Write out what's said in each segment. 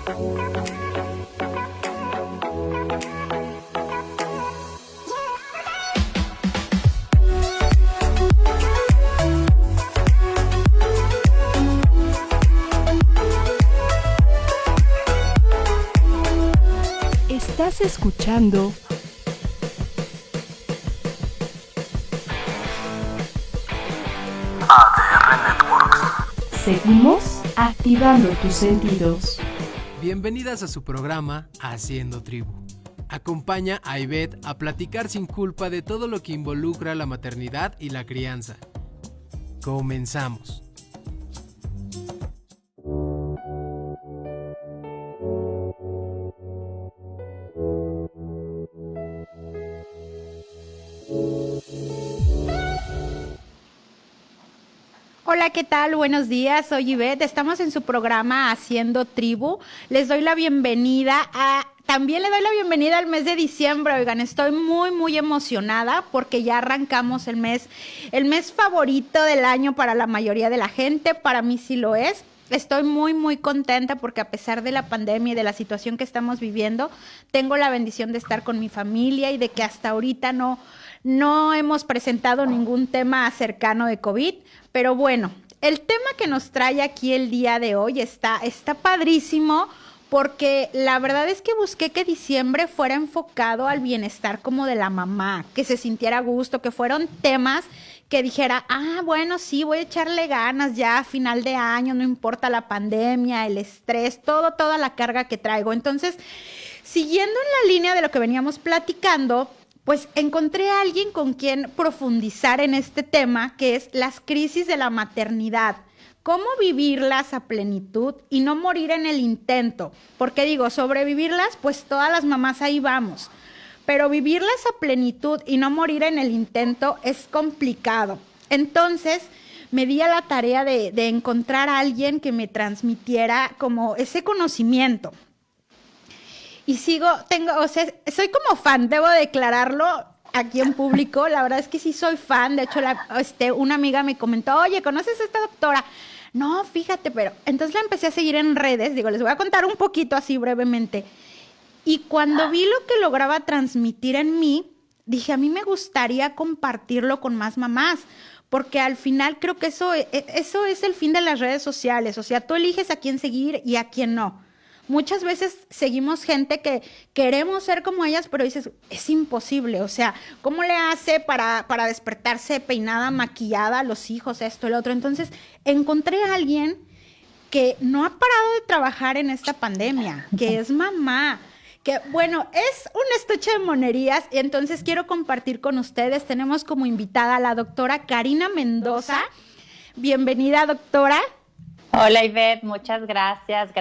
Estás escuchando ADR Networks. Seguimos activando tus sentidos. Bienvenidas a su programa Haciendo Tribu. Acompaña a Ivette a platicar sin culpa de todo lo que involucra la maternidad y la crianza. Comenzamos. Hola, ¿qué tal? Buenos días, soy Ivette. Estamos en su programa Haciendo Tribu. Les doy la bienvenida También le doy la bienvenida al mes de diciembre. Oigan, estoy muy emocionada porque ya arrancamos el mes favorito del año para la mayoría de la gente. Para mí sí lo es. Estoy muy contenta porque a pesar de la pandemia y de la situación que estamos viviendo, tengo la bendición de estar con mi familia y de que hasta ahorita no hemos presentado ningún tema cercano de COVID. Pero bueno, el tema que nos trae aquí el día de hoy está padrísimo, porque la verdad es que busqué que diciembre fuera enfocado al bienestar como de la mamá, que se sintiera a gusto, que fueron temas que dijera, bueno, sí, voy a echarle ganas ya a final de año, no importa la pandemia, el estrés, toda la carga que traigo. Entonces, siguiendo en la línea de lo que veníamos platicando, pues encontré a alguien con quien profundizar en este tema, que es las crisis de la maternidad. ¿Cómo vivirlas a plenitud y no morir en el intento? Porque digo, sobrevivirlas, pues todas las mamás ahí vamos. Pero vivirlas a plenitud y no morir en el intento es complicado. Entonces, me di a la tarea de encontrar a alguien que me transmitiera como ese conocimiento. Y soy como fan, debo declararlo aquí en público. La verdad es que sí soy fan. De hecho, una amiga me comentó, oye, ¿conoces a esta doctora? No, fíjate, pero... Entonces la empecé a seguir en redes. Digo, les voy a contar un poquito así brevemente. Y cuando vi lo que lograba transmitir en mí, dije, a mí me gustaría compartirlo con más mamás. Porque al final creo que eso es el fin de las redes sociales. O sea, tú eliges a quién seguir y a quién no. Muchas veces seguimos gente que queremos ser como ellas, pero dices, es imposible. O sea, ¿cómo le hace para despertarse peinada, maquillada, los hijos, esto, el otro? Entonces, encontré a alguien que no ha parado de trabajar en esta pandemia, que es mamá, que, bueno, es un estuche de monerías. Y entonces quiero compartir con ustedes. Tenemos como invitada a la doctora Karina Mendoza. Bienvenida, doctora. Hola Ivette, muchas gracias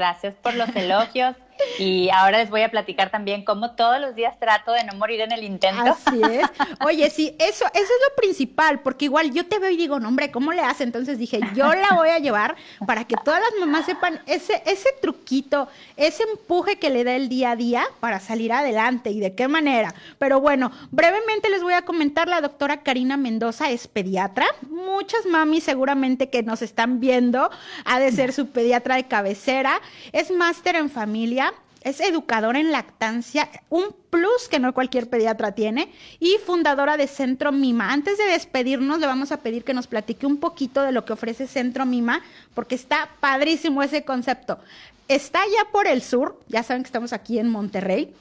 por los elogios y ahora les voy a platicar también cómo todos los días trato de no morir en el intento. Así es. Oye, sí, eso es lo principal, porque igual yo te veo y digo, no hombre, ¿cómo le hace? Entonces dije, yo la voy a llevar para que todas las mamás sepan ese truquito, ese empuje que le da el día a día para salir adelante y de qué manera. Pero bueno, brevemente les voy a comentar, la doctora Karina Mendoza es pediatra. Muchas mamis seguramente que nos están viendo ha de ser su pediatra de cabecera. Es máster en familia. Es educadora en lactancia, un plus que no cualquier pediatra tiene, y fundadora de Centro Mima. Antes de despedirnos, le vamos a pedir que nos platique un poquito de lo que ofrece Centro Mima, porque está padrísimo ese concepto. Está ya por el sur, ya saben que estamos aquí en Monterrey,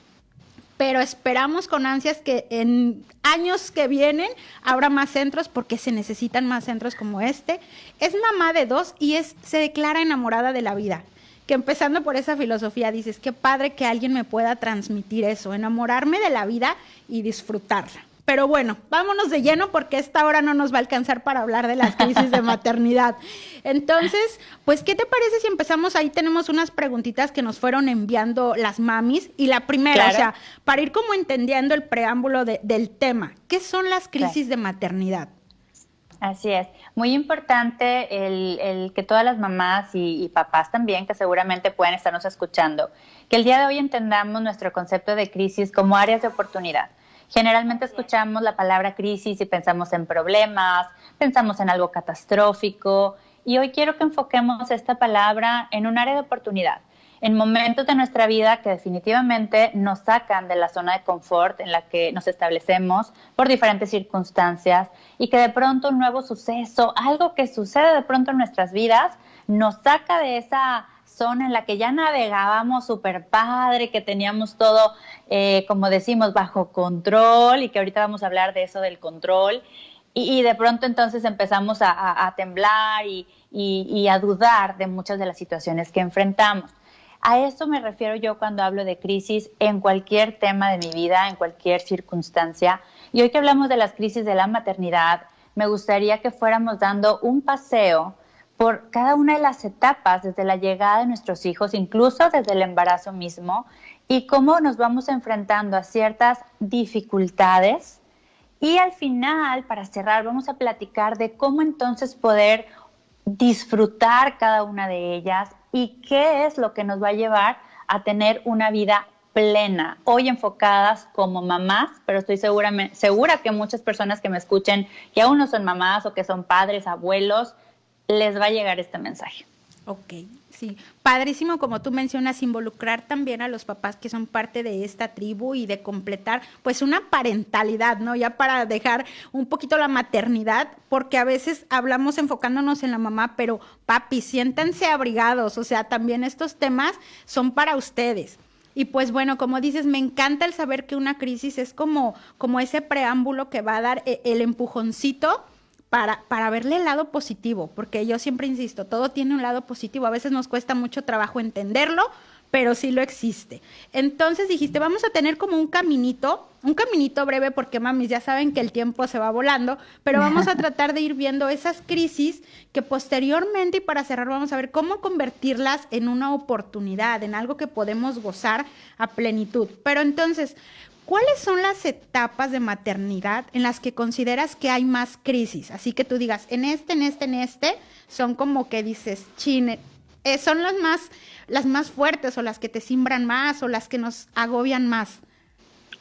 pero esperamos con ansias que en años que vienen habrá más centros, porque se necesitan más centros como este. Es mamá de 2 y se declara enamorada de la vida. Que empezando por esa filosofía dices, qué padre que alguien me pueda transmitir eso, enamorarme de la vida y disfrutarla. Pero bueno, vámonos de lleno porque esta hora no nos va a alcanzar para hablar de las crisis de maternidad. Entonces, pues, ¿qué te parece si empezamos? Ahí tenemos unas preguntitas que nos fueron enviando las mamis. Y la primera, claro, o sea, para ir como entendiendo el preámbulo del tema, ¿qué son las crisis de maternidad? Así es, muy importante el que todas las mamás y papás también, que seguramente pueden estarnos escuchando, que el día de hoy entendamos nuestro concepto de crisis como áreas de oportunidad. Generalmente escuchamos la palabra crisis y pensamos en problemas, pensamos en algo catastrófico, y hoy quiero que enfoquemos esta palabra en un área de oportunidad, en momentos de nuestra vida que definitivamente nos sacan de la zona de confort en la que nos establecemos por diferentes circunstancias y que de pronto un nuevo suceso, algo que sucede de pronto en nuestras vidas, nos saca de esa zona en la que ya navegábamos súper padre, que teníamos todo, como decimos, bajo control, y que ahorita vamos a hablar de eso del control, y de pronto entonces empezamos a temblar y a dudar de muchas de las situaciones que enfrentamos. A eso me refiero yo cuando hablo de crisis en cualquier tema de mi vida, en cualquier circunstancia. Y hoy que hablamos de las crisis de la maternidad, me gustaría que fuéramos dando un paseo por cada una de las etapas desde la llegada de nuestros hijos, incluso desde el embarazo mismo, y cómo nos vamos enfrentando a ciertas dificultades. Y al final, para cerrar, vamos a platicar de cómo entonces poder disfrutar cada una de ellas y qué es lo que nos va a llevar a tener una vida plena, hoy enfocadas como mamás, pero estoy segura que muchas personas que me escuchen, que aún no son mamás o que son padres, abuelos, les va a llegar este mensaje. Ok, sí, padrísimo como tú mencionas, involucrar también a los papás que son parte de esta tribu y de completar pues una parentalidad, ¿no? Ya para dejar un poquito la maternidad, porque a veces hablamos enfocándonos en la mamá, pero papi, siéntanse abrigados, o sea, también estos temas son para ustedes. Y pues bueno, como dices, me encanta el saber que una crisis es como ese preámbulo que va a dar el empujoncito para verle el lado positivo, porque yo siempre insisto, todo tiene un lado positivo, a veces nos cuesta mucho trabajo entenderlo, pero sí lo existe. Entonces dijiste, vamos a tener como un caminito breve, porque mamis, ya saben que el tiempo se va volando, pero vamos a tratar de ir viendo esas crisis que posteriormente, y para cerrar, vamos a ver cómo convertirlas en una oportunidad, en algo que podemos gozar a plenitud. Pero entonces, ¿cuáles son las etapas de maternidad en las que consideras que hay más crisis? Así que tú digas, en este, son como que dices, chine, son las más fuertes o las que te simbran más o las que nos agobian más.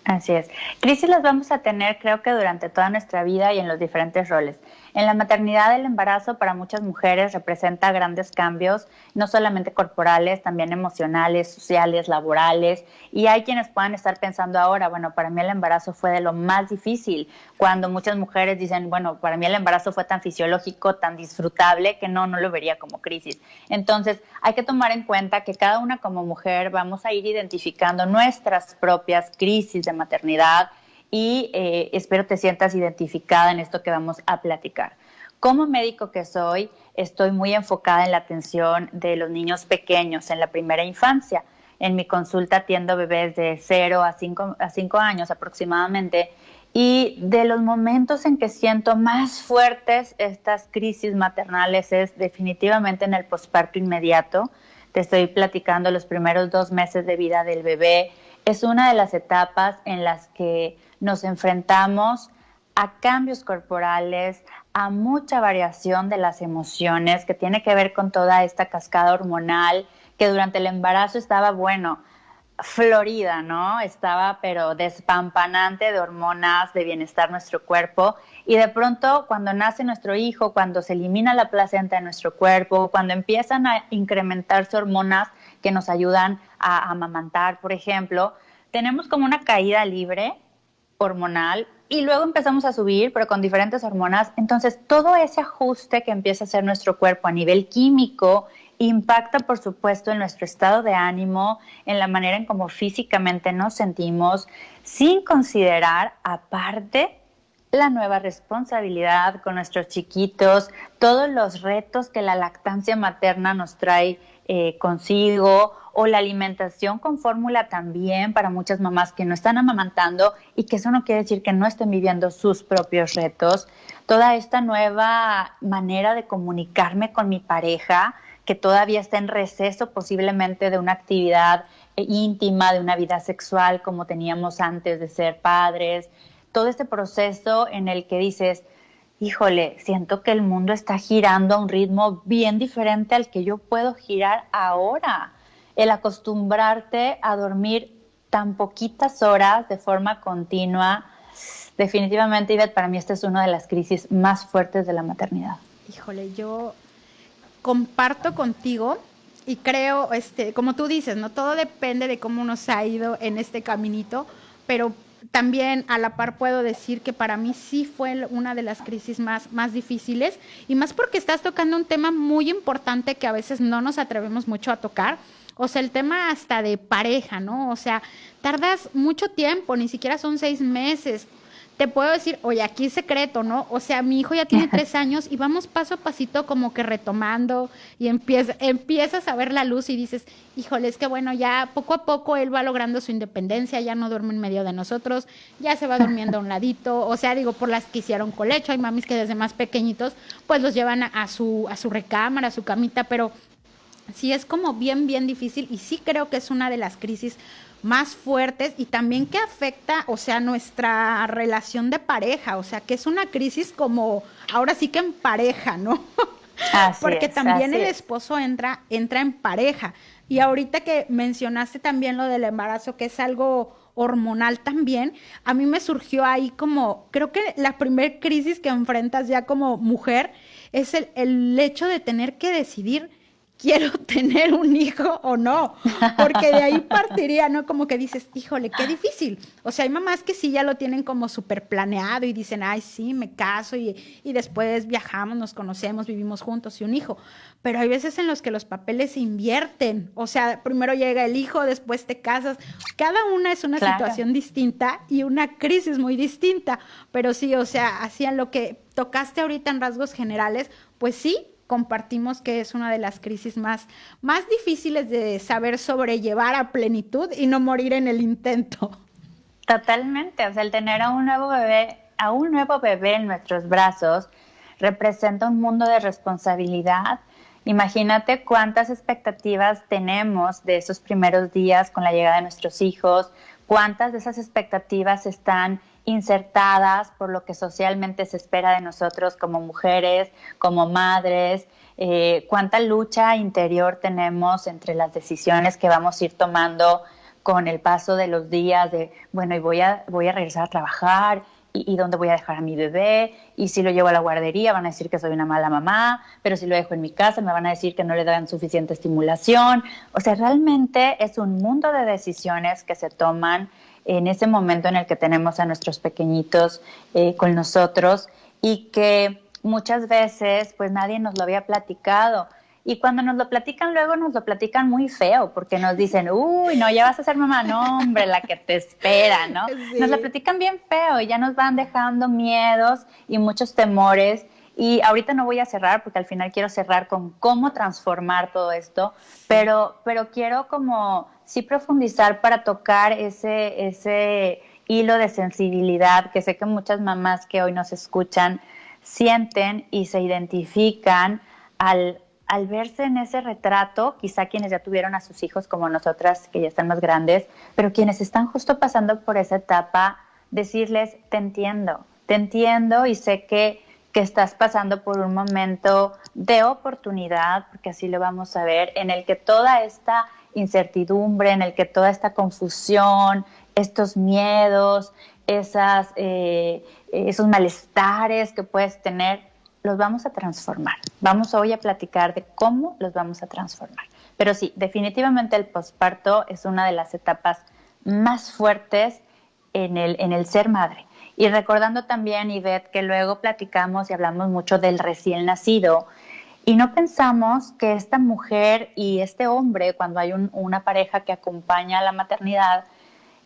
Así es. Crisis las vamos a tener, creo que durante toda nuestra vida y en los diferentes roles. En la maternidad, el embarazo para muchas mujeres representa grandes cambios, no solamente corporales, también emocionales, sociales, laborales. Y hay quienes puedan estar pensando ahora, bueno, para mí el embarazo fue de lo más difícil, cuando muchas mujeres dicen, bueno, para mí el embarazo fue tan fisiológico, tan disfrutable, que no lo vería como crisis. Entonces, hay que tomar en cuenta que cada una como mujer vamos a ir identificando nuestras propias crisis de maternidad, y espero te sientas identificada en esto que vamos a platicar. Como médico que soy, estoy muy enfocada en la atención de los niños pequeños en la primera infancia. En mi consulta atiendo bebés de 0 a 5 años aproximadamente, y de los momentos en que siento más fuertes estas crisis maternales es definitivamente en el posparto inmediato. Te estoy platicando los primeros 2 meses de vida del bebé. Es una de las etapas en las que nos enfrentamos a cambios corporales, a mucha variación de las emociones que tiene que ver con toda esta cascada hormonal que durante el embarazo estaba, florida, ¿no? Estaba pero despampanante de hormonas, de bienestar nuestro cuerpo, y de pronto cuando nace nuestro hijo, cuando se elimina la placenta de nuestro cuerpo, cuando empiezan a incrementarse hormonas que nos ayudan a amamantar, por ejemplo, tenemos como una caída libre hormonal y luego empezamos a subir, pero con diferentes hormonas. Entonces, todo ese ajuste que empieza a hacer nuestro cuerpo a nivel químico impacta, por supuesto, en nuestro estado de ánimo, en la manera en cómo físicamente nos sentimos, sin considerar, aparte, la nueva responsabilidad con nuestros chiquitos, todos los retos que la lactancia materna nos trae consigo, o la alimentación con fórmula también para muchas mamás que no están amamantando, y que eso no quiere decir que no estén viviendo sus propios retos. Toda esta nueva manera de comunicarme con mi pareja, que todavía está en receso posiblemente de una actividad íntima, de una vida sexual como teníamos antes de ser padres. Todo este proceso en el que dices, híjole, siento que el mundo está girando a un ritmo bien diferente al que yo puedo girar ahora. El acostumbrarte a dormir tan poquitas horas de forma continua, definitivamente, Ivette, para mí esta es una de las crisis más fuertes de la maternidad. Híjole, yo comparto contigo Y creo, como tú dices, ¿no? Todo depende de cómo nos ha ido en este caminito, pero también a la par puedo decir que para mí sí fue una de las crisis más difíciles, y más porque estás tocando un tema muy importante que a veces no nos atrevemos mucho a tocar. O sea, el tema hasta de pareja, ¿no? O sea, tardas mucho tiempo, ni siquiera son 6 meses. Te puedo decir, oye, aquí secreto, ¿no? O sea, mi hijo ya tiene 3 años y vamos paso a pasito como que retomando, y empiezas a ver la luz y dices, híjole, es que bueno, ya poco a poco él va logrando su independencia, ya no duerme en medio de nosotros, ya se va durmiendo a un ladito. O sea, digo, por las que hicieron colecho, hay mamis que desde más pequeñitos pues los llevan a su recámara, a su camita, pero sí es como bien difícil, y sí creo que es una de las crisis más fuertes, y también que afecta, o sea, nuestra relación de pareja, o sea, que es una crisis como, ahora sí que en pareja, ¿no? Porque también el esposo entra en pareja. Y ahorita que mencionaste también lo del embarazo, que es algo hormonal también, a mí me surgió ahí como, creo que la primer crisis que enfrentas ya como mujer es el hecho de tener que decidir, quiero tener un hijo o no, porque de ahí partiría, ¿no? Como que dices, híjole, qué difícil. O sea, hay mamás que sí ya lo tienen como súper planeado y dicen, ay, sí, me caso y después viajamos, nos conocemos, vivimos juntos y un hijo. Pero hay veces en los que los papeles se invierten. O sea, primero llega el hijo, después te casas. Cada una es una situación distinta y una crisis muy distinta. Pero sí, o sea, así en lo que tocaste ahorita en rasgos generales, pues sí, compartimos que es una de las crisis más difíciles de saber sobrellevar a plenitud y no morir en el intento. Totalmente, o sea, el tener a un nuevo bebé en nuestros brazos representa un mundo de responsabilidad. Imagínate cuántas expectativas tenemos de esos primeros días con la llegada de nuestros hijos, cuántas de esas expectativas están insertadas por lo que socialmente se espera de nosotros como mujeres, como madres, cuánta lucha interior tenemos entre las decisiones que vamos a ir tomando con el paso de los días de, bueno, y voy a regresar a trabajar, y dónde voy a dejar a mi bebé, y si lo llevo a la guardería van a decir que soy una mala mamá, pero si lo dejo en mi casa me van a decir que no le dan suficiente estimulación. O sea, realmente es un mundo de decisiones que se toman en ese momento en el que tenemos a nuestros pequeñitos con nosotros, y que muchas veces pues nadie nos lo había platicado. Y cuando nos lo platican, luego nos lo platican muy feo, porque nos dicen, uy, no, ya vas a ser mamá, no, hombre, la que te espera, ¿no? Sí. Nos lo platican bien feo y ya nos van dejando miedos y muchos temores. Y ahorita no voy a cerrar, porque al final quiero cerrar con cómo transformar todo esto, pero quiero como sí profundizar para tocar ese hilo de sensibilidad que sé que muchas mamás que hoy nos escuchan sienten y se identifican al verse en ese retrato, quizá quienes ya tuvieron a sus hijos como nosotras, que ya están más grandes, pero quienes están justo pasando por esa etapa, decirles, te entiendo y sé que estás pasando por un momento de oportunidad, porque así lo vamos a ver, en el que toda esta incertidumbre, en el que toda esta confusión, estos miedos, esos malestares que puedes tener, los vamos a transformar. Vamos hoy a platicar de cómo los vamos a transformar. Pero sí, definitivamente el posparto es una de las etapas más fuertes en el ser madre. Y recordando también, Ivette, que luego platicamos y hablamos mucho del recién nacido, y no pensamos que esta mujer y este hombre, cuando hay una pareja que acompaña a la maternidad,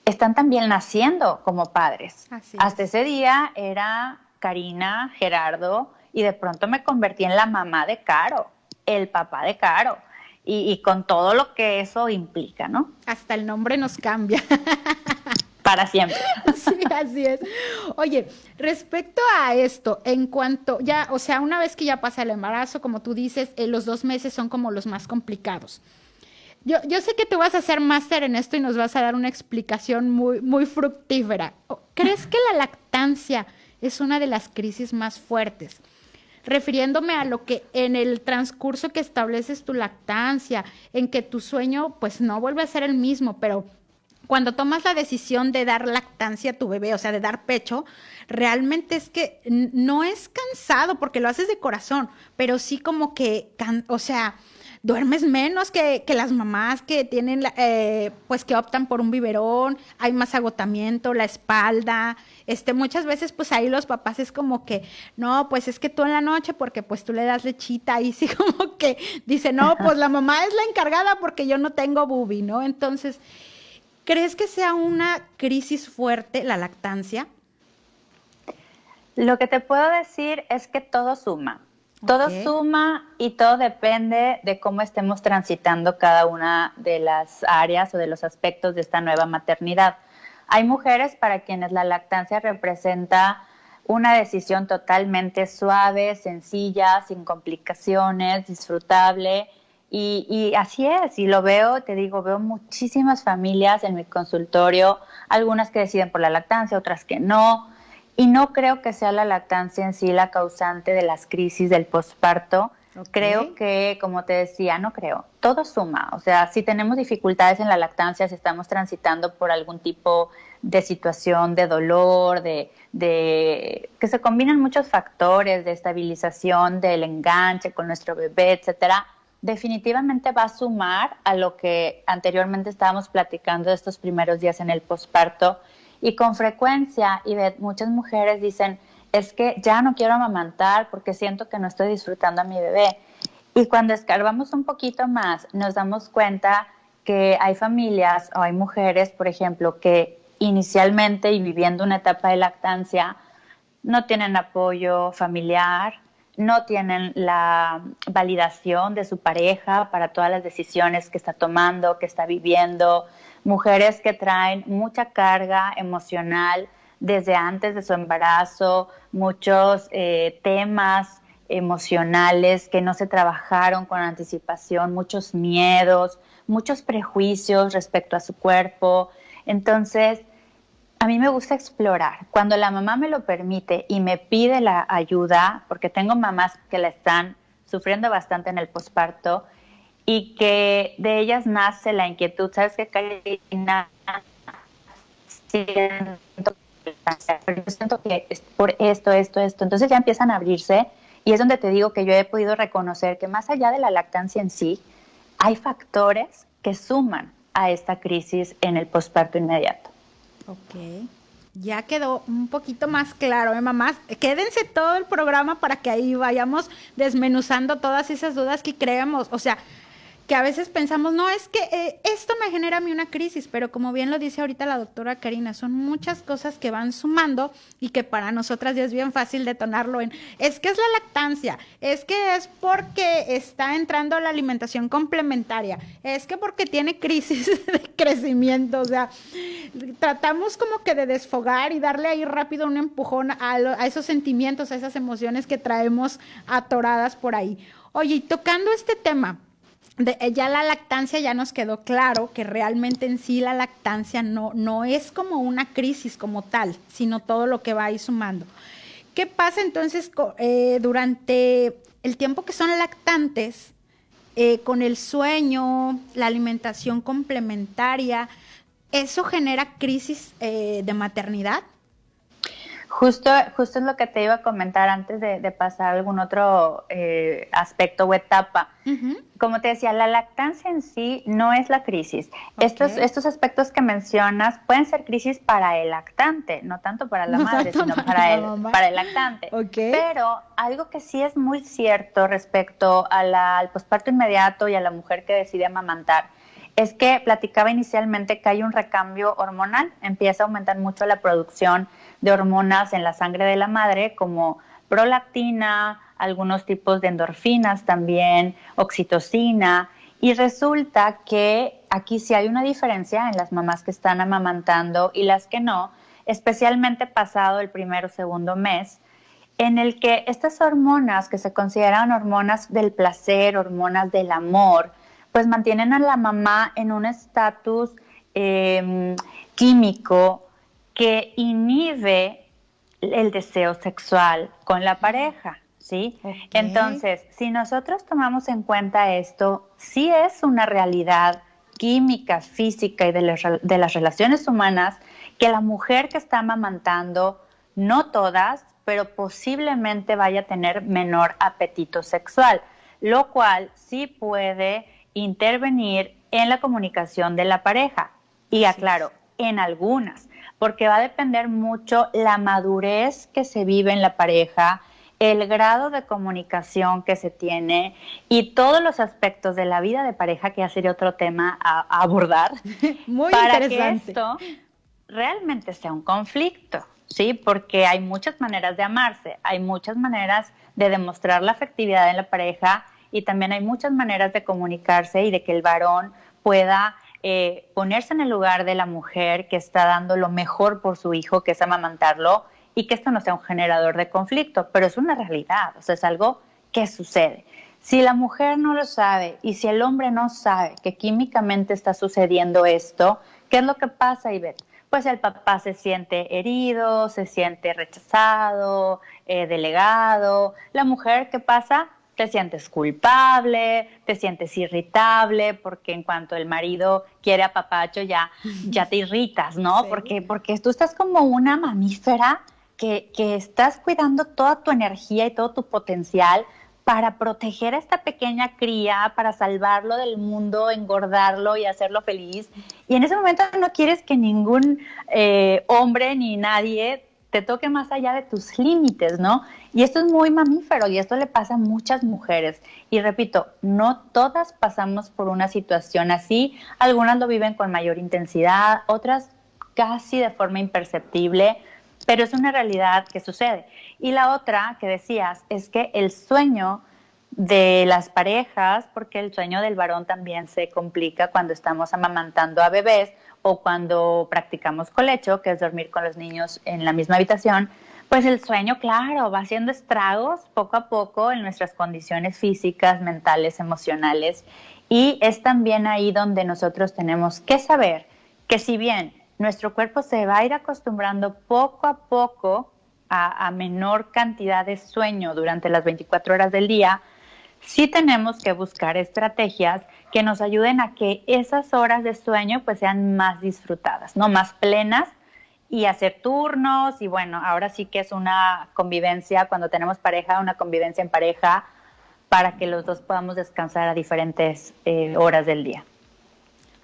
están también naciendo como padres. Hasta ese día era Karina, Gerardo, y de pronto me convertí en la mamá de Caro, el papá de Caro, y con todo lo que eso implica, ¿no? Hasta el nombre nos cambia. Para siempre. Sí, así es. Oye, respecto a esto, en cuanto ya, o sea, una vez que ya pasa el embarazo, como tú dices, los 2 meses son como los más complicados. Yo sé que tú vas a hacer máster en esto y nos vas a dar una explicación muy fructífera. ¿Crees que la lactancia es una de las crisis más fuertes? Refiriéndome a lo que en el transcurso que estableces tu lactancia, en que tu sueño pues no vuelve a ser el mismo, pero cuando tomas la decisión de dar lactancia a tu bebé, o sea, de dar pecho, realmente es que no es cansado porque lo haces de corazón, pero sí como que, o sea, duermes menos que las mamás que tienen, pues que optan por un biberón, hay más agotamiento, la espalda, muchas veces pues ahí los papás es como que, no, pues es que tú en la noche porque pues tú le das lechita y sí como que dice, no, pues la mamá es la encargada porque yo no tengo boobie, ¿no? Entonces, ¿crees que sea una crisis fuerte la lactancia? Lo que te puedo decir es que todo suma. Todo suma y todo depende de cómo estemos transitando cada una de las áreas o de los aspectos de esta nueva maternidad. Hay mujeres para quienes la lactancia representa una decisión totalmente suave, sencilla, sin complicaciones, disfrutable. Y así es, y lo veo, te digo, veo muchísimas familias en mi consultorio, algunas que deciden por la lactancia, otras que no. Y no creo que sea la lactancia en sí la causante de las crisis del posparto. Creo que, como te decía, no creo, todo suma. O sea, si tenemos dificultades en la lactancia, si estamos transitando por algún tipo de situación de dolor, de que se combinan muchos factores de estabilización del enganche con nuestro bebé, etcétera, definitivamente va a sumar a lo que anteriormente estábamos platicando de estos primeros días en el posparto. Y con frecuencia, Ivette, muchas mujeres dicen, es que ya no quiero amamantar porque siento que no estoy disfrutando a mi bebé. Y cuando escarbamos un poquito más, nos damos cuenta que hay familias o hay mujeres, por ejemplo, que inicialmente y viviendo una etapa de lactancia no tienen apoyo familiar, no tienen la validación de su pareja para todas las decisiones que está tomando, que está viviendo. Mujeres que traen mucha carga emocional desde antes de su embarazo, muchos temas emocionales que no se trabajaron con anticipación, muchos miedos, muchos prejuicios respecto a su cuerpo. Entonces, a mí me gusta explorar. Cuando la mamá me lo permite y me pide la ayuda, porque tengo mamás que la están sufriendo bastante en el posparto, y que de ellas nace la inquietud. ¿Sabes qué, Karina? Siento que es por esto. Entonces ya empiezan a abrirse y es donde te digo que yo he podido reconocer que más allá de la lactancia en sí, hay factores que suman a esta crisis en el posparto inmediato. Ok. Ya quedó un poquito más claro, mamás. Quédense todo el programa para que ahí vayamos desmenuzando todas esas dudas que creemos. O sea, que a veces pensamos, no, es que esto me genera a mí una crisis, pero como bien lo dice ahorita la doctora Karina, son muchas cosas que van sumando y que para nosotras ya es bien fácil detonarlo en, es que es la lactancia, es que es porque está entrando la alimentación complementaria, es que porque tiene crisis de crecimiento, o sea, tratamos como que de desfogar y darle ahí rápido un empujón a esos sentimientos, a esas emociones que traemos atoradas por ahí. Oye, y tocando este tema, ya la lactancia ya nos quedó claro que realmente en sí la lactancia no es como una crisis como tal, sino todo lo que va ahí sumando. ¿Qué pasa entonces durante el tiempo que son lactantes con el sueño, la alimentación complementaria? ¿Eso genera crisis de maternidad? Justo es lo que te iba a comentar antes de pasar a algún otro aspecto o etapa. Uh-huh. Como te decía, la lactancia en sí no es la crisis. Okay. Estos aspectos que mencionas pueden ser crisis para el lactante, no tanto para la madre, sino para el lactante. Okay. Pero algo que sí es muy cierto respecto al posparto inmediato y a la mujer que decide amamantar, es que platicaba inicialmente que hay un recambio hormonal, empieza a aumentar mucho la producción de hormonas en la sangre de la madre, como prolactina, algunos tipos de endorfinas también, oxitocina, y resulta que aquí sí hay una diferencia en las mamás que están amamantando y las que no, especialmente pasado el primero o segundo mes, en el que estas hormonas que se consideran hormonas del placer, hormonas del amor, pues mantienen a la mamá en un estatus químico que inhibe el deseo sexual con la pareja, ¿sí? Okay. Entonces, si nosotros tomamos en cuenta esto, sí es una realidad química, física y de las relaciones humanas que la mujer que está amamantando, no todas, pero posiblemente vaya a tener menor apetito sexual. lo cual sí puede intervenir en la comunicación de la pareja. Y aclaro, en algunas, porque va a depender mucho la madurez que se vive en la pareja, el grado de comunicación que se tiene y todos los aspectos de la vida de pareja, que ya sería otro tema a abordar, Muy para interesante. que esto realmente sea un conflicto, ¿sí? Porque hay muchas maneras de amarse, hay muchas maneras de demostrar la afectividad en la pareja y también hay muchas maneras de comunicarse y de que el varón pueda ponerse en el lugar de la mujer que está dando lo mejor por su hijo, que es amamantarlo, y que esto no sea un generador de conflicto, pero es una realidad, o sea, es algo que sucede. Si la mujer no lo sabe y si el hombre no sabe que químicamente está sucediendo esto, ¿qué es lo que pasa, Ivette? Pues el papá se siente herido, se siente rechazado, delegado. La mujer, ¿qué pasa? Te sientes culpable, te sientes irritable, porque en cuanto el marido quiere apapacho ya te irritas, ¿no? Sí. Porque tú estás como una mamífera que estás cuidando toda tu energía y todo tu potencial para proteger a esta pequeña cría, para salvarlo del mundo, engordarlo y hacerlo feliz. Y en ese momento no quieres que ningún hombre ni nadie te toque más allá de tus límites, ¿no? Y esto es muy mamífero y esto le pasa a muchas mujeres. Y repito, no todas pasamos por una situación así. Algunas lo viven con mayor intensidad, otras casi de forma imperceptible, pero es una realidad que sucede. Y la otra que decías es que el sueño de las parejas, porque el sueño del varón también se complica cuando estamos amamantando a bebés o cuando practicamos colecho, que es dormir con los niños en la misma habitación, pues el sueño, claro, va haciendo estragos poco a poco en nuestras condiciones físicas, mentales, emocionales. Y es también ahí donde nosotros tenemos que saber que si bien nuestro cuerpo se va a ir acostumbrando poco a poco a menor cantidad de sueño durante las 24 horas del día, sí tenemos que buscar estrategias que nos ayuden a que esas horas de sueño pues sean más disfrutadas, ¿no? Más plenas, y hacer turnos. Y bueno, ahora sí que es una convivencia, cuando tenemos pareja, una convivencia en pareja para que los dos podamos descansar a diferentes horas del día.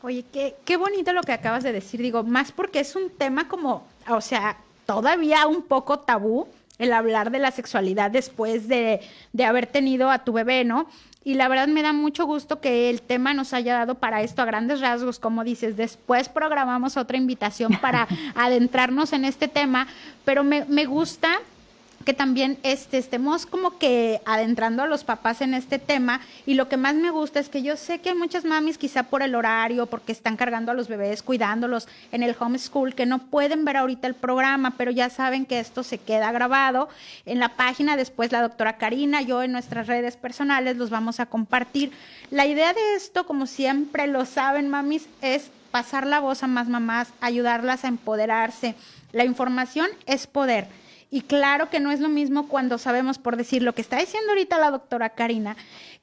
Oye, qué bonito lo que acabas de decir, digo, más porque es un tema como, o sea, todavía un poco tabú el hablar de la sexualidad después de haber tenido a tu bebé, ¿no? Y la verdad me da mucho gusto que el tema nos haya dado para esto a grandes rasgos, como dices. Después programamos otra invitación para adentrarnos en este tema, pero me gusta que también estemos como que adentrando a los papás en este tema. Y lo que más me gusta es que yo sé que hay muchas mamis, quizá por el horario, porque están cargando a los bebés, cuidándolos en el homeschool, que no pueden ver ahorita el programa, pero ya saben que esto se queda grabado en la página. Después la doctora Karina, yo en nuestras redes personales los vamos a compartir. La idea de esto, como siempre lo saben, mamis, es pasar la voz a más mamás, ayudarlas a empoderarse. La información es poder. Y claro que no es lo mismo cuando sabemos, por decir lo que está diciendo ahorita la doctora Karina,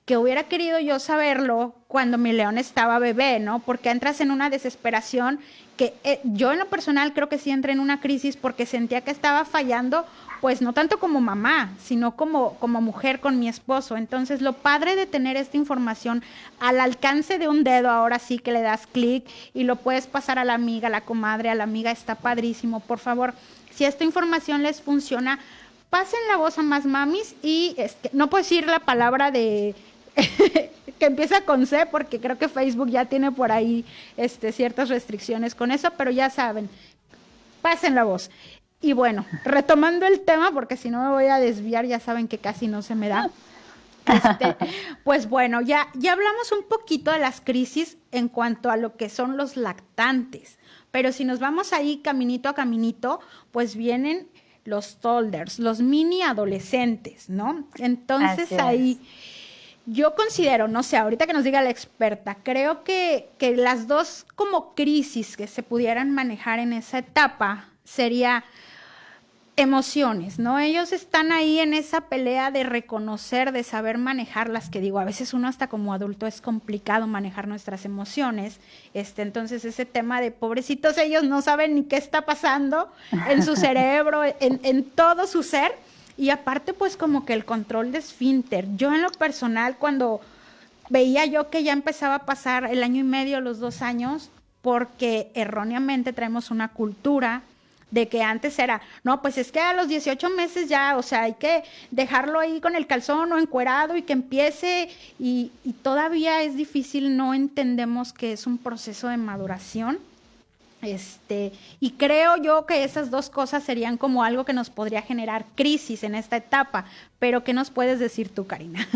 que hubiera querido yo saberlo cuando mi León estaba bebé, ¿no? Porque entras en una desesperación que yo en lo personal creo que sí entré en una crisis porque sentía que estaba fallando, pues no tanto como mamá, sino como mujer con mi esposo. Entonces lo padre de tener esta información al alcance de un dedo, ahora sí que le das clic y lo puedes pasar a la amiga, a la comadre, a la amiga, está padrísimo. Por favor, si esta información les funciona, pasen la voz a más mamis. Y no puedo decir la palabra de que empieza con C, porque creo que Facebook ya tiene por ahí ciertas restricciones con eso, pero ya saben, pasen la voz. Y bueno, retomando el tema, porque si no me voy a desviar, ya saben que casi no se me da. Pues bueno, ya hablamos un poquito de las crisis en cuanto a lo que son los lactantes, pero si nos vamos ahí caminito a caminito, pues vienen los toddlers, los mini adolescentes, ¿no? Entonces ahí yo considero, no sé, ahorita que nos diga la experta, creo que las dos como crisis que se pudieran manejar en esa etapa sería emociones, ¿no? Ellos están ahí en esa pelea de reconocer, de saber manejarlas, que digo, a veces uno hasta como adulto es complicado manejar nuestras emociones. Entonces ese tema de pobrecitos, ellos no saben ni qué está pasando en su cerebro, en todo su ser. Y aparte, pues como que el control de esfínter. Yo en lo personal, cuando veía yo que ya empezaba a pasar el año y medio, los 2 años, porque erróneamente traemos una cultura de que antes era, no, pues es que a los 18 meses ya, o sea, hay que dejarlo ahí con el calzón o encuerado y que empiece, y todavía es difícil, no entendemos que es un proceso de maduración. Y creo yo que esas dos cosas serían como algo que nos podría generar crisis en esta etapa, pero ¿qué nos puedes decir tú, Karina?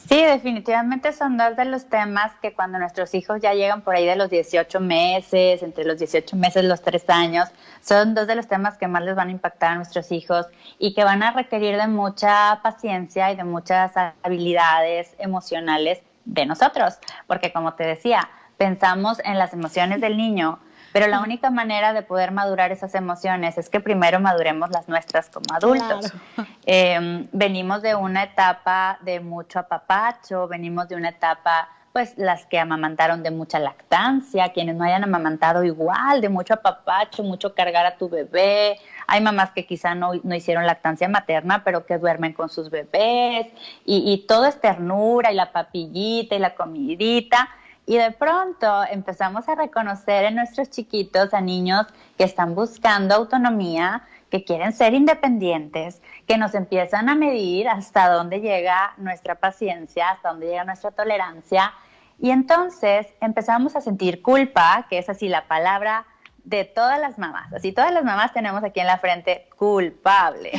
Sí, definitivamente son dos de los temas que cuando nuestros hijos ya llegan por ahí de los 18 meses, entre los 18 meses y los 3 años, son dos de los temas que más les van a impactar a nuestros hijos y que van a requerir de mucha paciencia y de muchas habilidades emocionales de nosotros, porque como te decía, pensamos en las emociones del niño, pero la única manera de poder madurar esas emociones es que primero maduremos las nuestras como adultos. Claro. Venimos de una etapa de mucho apapacho, venimos de una etapa, pues las que amamantaron de mucha lactancia, quienes no hayan amamantado igual, de mucho apapacho, mucho cargar a tu bebé. Hay mamás que quizá no hicieron lactancia materna, pero que duermen con sus bebés, y todo es ternura, y la papillita, y la comidita. Y de pronto empezamos a reconocer en nuestros chiquitos a niños que están buscando autonomía, que quieren ser independientes, que nos empiezan a medir hasta dónde llega nuestra paciencia, hasta dónde llega nuestra tolerancia. Y entonces empezamos a sentir culpa, que es así la palabra de todas las mamás. Así todas las mamás tenemos aquí en la frente culpable.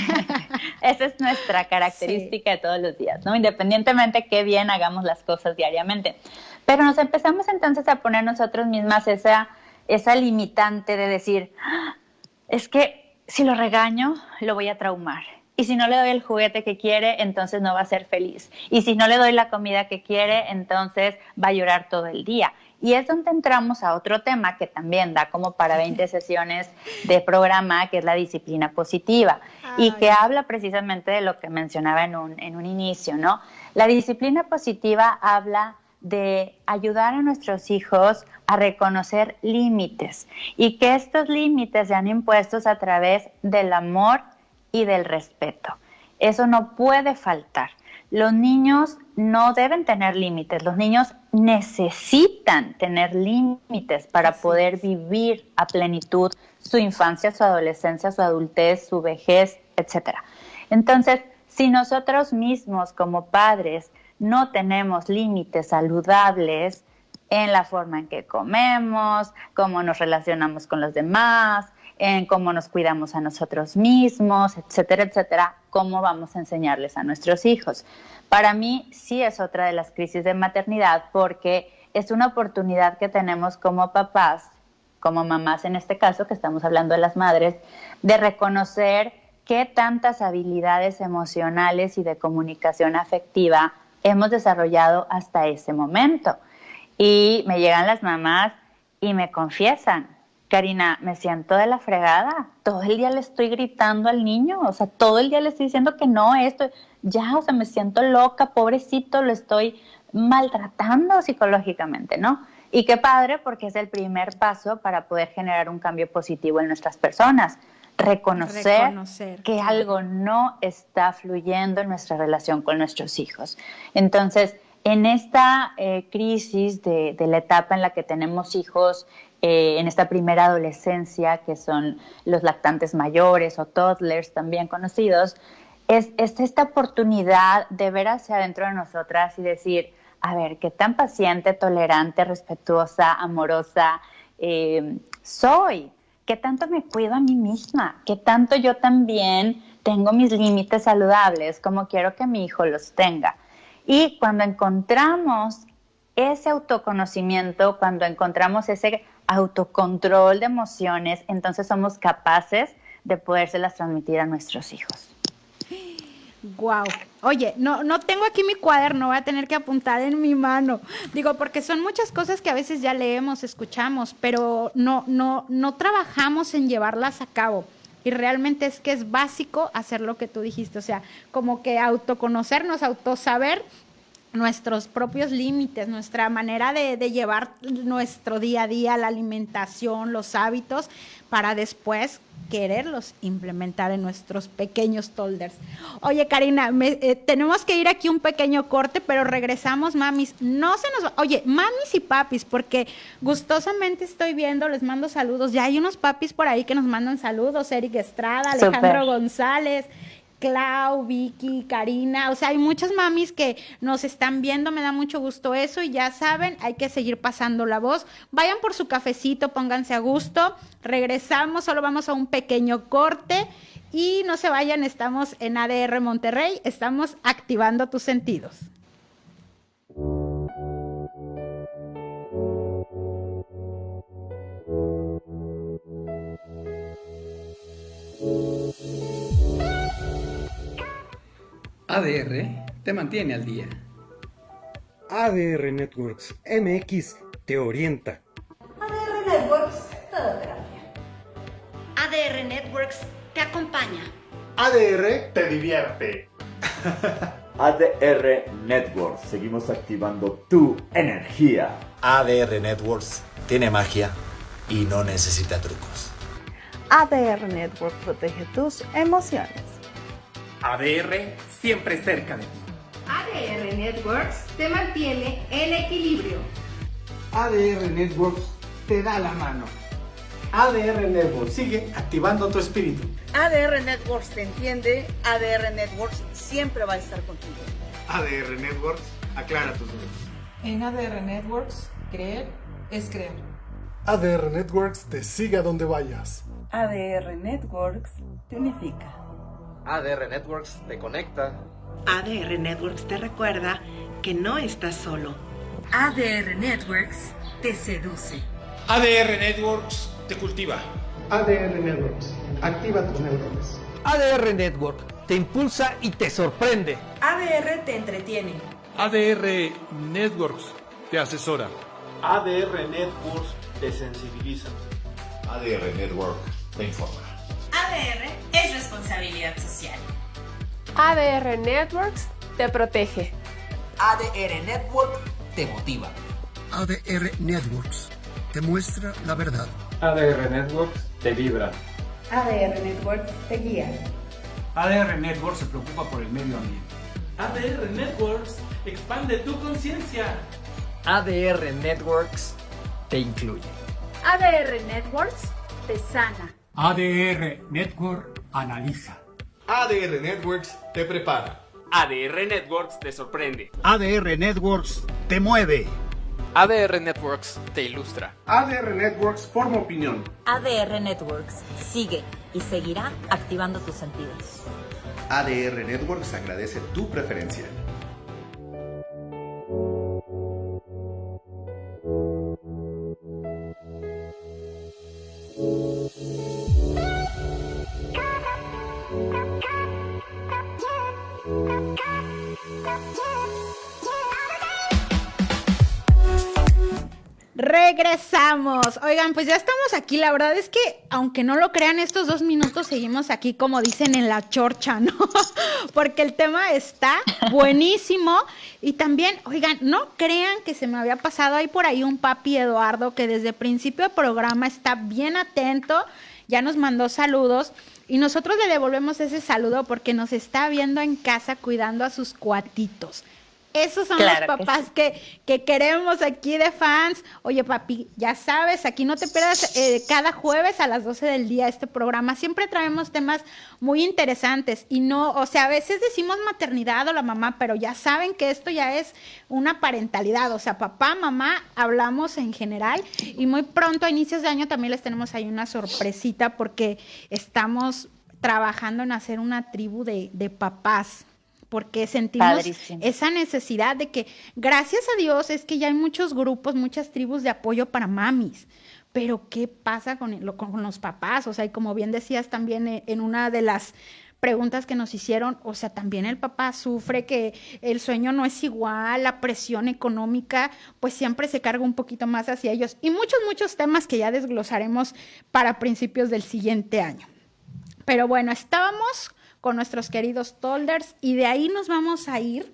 Esa es nuestra característica de todos los días, ¿no? Independientemente qué bien hagamos las cosas diariamente. Pero nos empezamos entonces a poner nosotros mismas esa limitante de decir, es que si lo regaño, lo voy a traumar. Y si no le doy el juguete que quiere, entonces no va a ser feliz. Y si no le doy la comida que quiere, entonces va a llorar todo el día. Y es donde entramos a otro tema que también da como para 20 sesiones de programa, que es la disciplina positiva. Y que habla precisamente de lo que mencionaba en un inicio, ¿no? La disciplina positiva habla de ayudar a nuestros hijos a reconocer límites y que estos límites sean impuestos a través del amor y del respeto. Eso no puede faltar. Los niños no deben tener límites, los niños necesitan tener límites para poder vivir a plenitud su infancia, su adolescencia, su adultez, su vejez, etc. Entonces, si nosotros mismos como padres no tenemos límites saludables en la forma en que comemos, cómo nos relacionamos con los demás, en cómo nos cuidamos a nosotros mismos, etcétera, etcétera, ¿cómo vamos a enseñarles a nuestros hijos? Para mí sí es otra de las crisis de maternidad porque es una oportunidad que tenemos como papás, como mamás en este caso, que estamos hablando de las madres, de reconocer qué tantas habilidades emocionales y de comunicación afectiva hemos desarrollado hasta ese momento. Y me llegan las mamás y me confiesan, Karina, me siento de la fregada, todo el día le estoy gritando al niño, o sea, todo el día le estoy diciendo que no, o sea, me siento loca, pobrecito, lo estoy maltratando psicológicamente, ¿no? Y qué padre, porque es el primer paso para poder generar un cambio positivo en nuestras personas. Reconocer que algo no está fluyendo en nuestra relación con nuestros hijos. Entonces, en esta crisis de la etapa en la que tenemos hijos, en esta primera adolescencia, que son los lactantes mayores o toddlers también conocidos, es esta oportunidad de ver hacia adentro de nosotras y decir, a ver, qué tan paciente, tolerante, respetuosa, amorosa soy. ¿Qué tanto me cuido a mí misma? ¿Qué tanto yo también tengo mis límites saludables como quiero que mi hijo los tenga? Y cuando encontramos ese autoconocimiento, cuando encontramos ese autocontrol de emociones, entonces somos capaces de podérselas transmitir a nuestros hijos. Wow. Oye, no tengo aquí mi cuaderno, voy a tener que apuntar en mi mano. Digo, porque son muchas cosas que a veces ya leemos, escuchamos, pero no trabajamos en llevarlas a cabo. Y realmente es que es básico hacer lo que tú dijiste, o sea, como que autoconocernos, autosaber nuestros propios límites, nuestra manera de llevar nuestro día a día, la alimentación, los hábitos, para después quererlos implementar en nuestros pequeños toddlers. Oye, Karina, tenemos que ir aquí un pequeño corte, pero regresamos, mamis. No se nos va. Oye, mamis y papis, porque gustosamente estoy viendo, les mando saludos. Ya hay unos papis por ahí que nos mandan saludos. Eric Estrada, Alejandro González, Clau, Vicky, Karina, o sea, hay muchas mamis que nos están viendo, me da mucho gusto eso y ya saben, hay que seguir pasando la voz. Vayan por su cafecito, pónganse a gusto, regresamos, solo vamos a un pequeño corte y no se vayan, estamos en ADR Monterrey, estamos activando tus sentidos. ADR te mantiene al día. ADR Networks MX te orienta. ADR Networks te da terapia. ADR Networks te acompaña. ADR te divierte. ADR Networks, seguimos activando tu energía. ADR Networks tiene magia y no necesita trucos. ADR Network protege tus emociones. ADR siempre cerca de ti. ADR Networks te mantiene en equilibrio. ADR Networks te da la mano. ADR Networks sigue activando tu espíritu. ADR Networks te entiende. ADR Networks siempre va a estar contigo. ADR Networks aclara tus dudas. En ADR Networks, creer es crear. ADR Networks te sigue a donde vayas. ADR Networks te unifica. ADR Networks te conecta. ADR Networks te recuerda que no estás solo. ADR Networks te seduce. ADR Networks te cultiva. ADR Networks activa tus neuronas. ADR Network te impulsa y te sorprende. ADR te entretiene. ADR Networks te asesora. ADR Networks te sensibiliza. ADR Network te informa. ADR es responsabilidad social. ADR Networks te protege. ADR Network te motiva. ADR Networks te muestra la verdad. ADR Networks te vibra. ADR Networks te guía. ADR Networks se preocupa por el medio ambiente. ADR Networks expande tu conciencia. ADR Networks te incluye. ADR Networks te sana. ADR Network analiza. ADR Networks te prepara. ADR Networks te sorprende. ADR Networks te mueve. ADR Networks te ilustra. ADR Networks forma opinión. ADR Networks sigue y seguirá activando tus sentidos. ADR Networks agradece tu preferencia. Regresamos. Oigan, pues ya estamos aquí. La verdad es que, aunque no lo crean, estos 2 minutos seguimos aquí, como dicen, en la chorcha, ¿no? Porque el tema está buenísimo. Y también, oigan, no crean que se me había pasado. Hay por ahí un papi Eduardo que desde el principio del programa está bien atento. Ya nos mandó saludos. Y nosotros le devolvemos ese saludo porque nos está viendo en casa cuidando a sus cuatitos. Esos son los papás que queremos aquí de fans. Oye, papi, ya sabes, aquí no te pierdas cada jueves a las 12 del día este programa. Siempre traemos temas muy interesantes y no, o sea, a veces decimos maternidad o la mamá, pero ya saben que esto ya es una parentalidad. O sea, papá, mamá, hablamos en general y muy pronto a inicios de año también les tenemos ahí una sorpresita porque estamos trabajando en hacer una tribu de papás. Porque sentimos esa necesidad de que, gracias a Dios, es que ya hay muchos grupos, muchas tribus de apoyo para mamis. Pero, ¿qué pasa con los papás? O sea, y como bien decías también en una de las preguntas que nos hicieron, o sea, también el papá sufre que el sueño no es igual, la presión económica, pues siempre se carga un poquito más hacia ellos. Y muchos temas que ya desglosaremos para principios del siguiente año. Pero bueno, estábamos con nuestros queridos toddlers y de ahí nos vamos a ir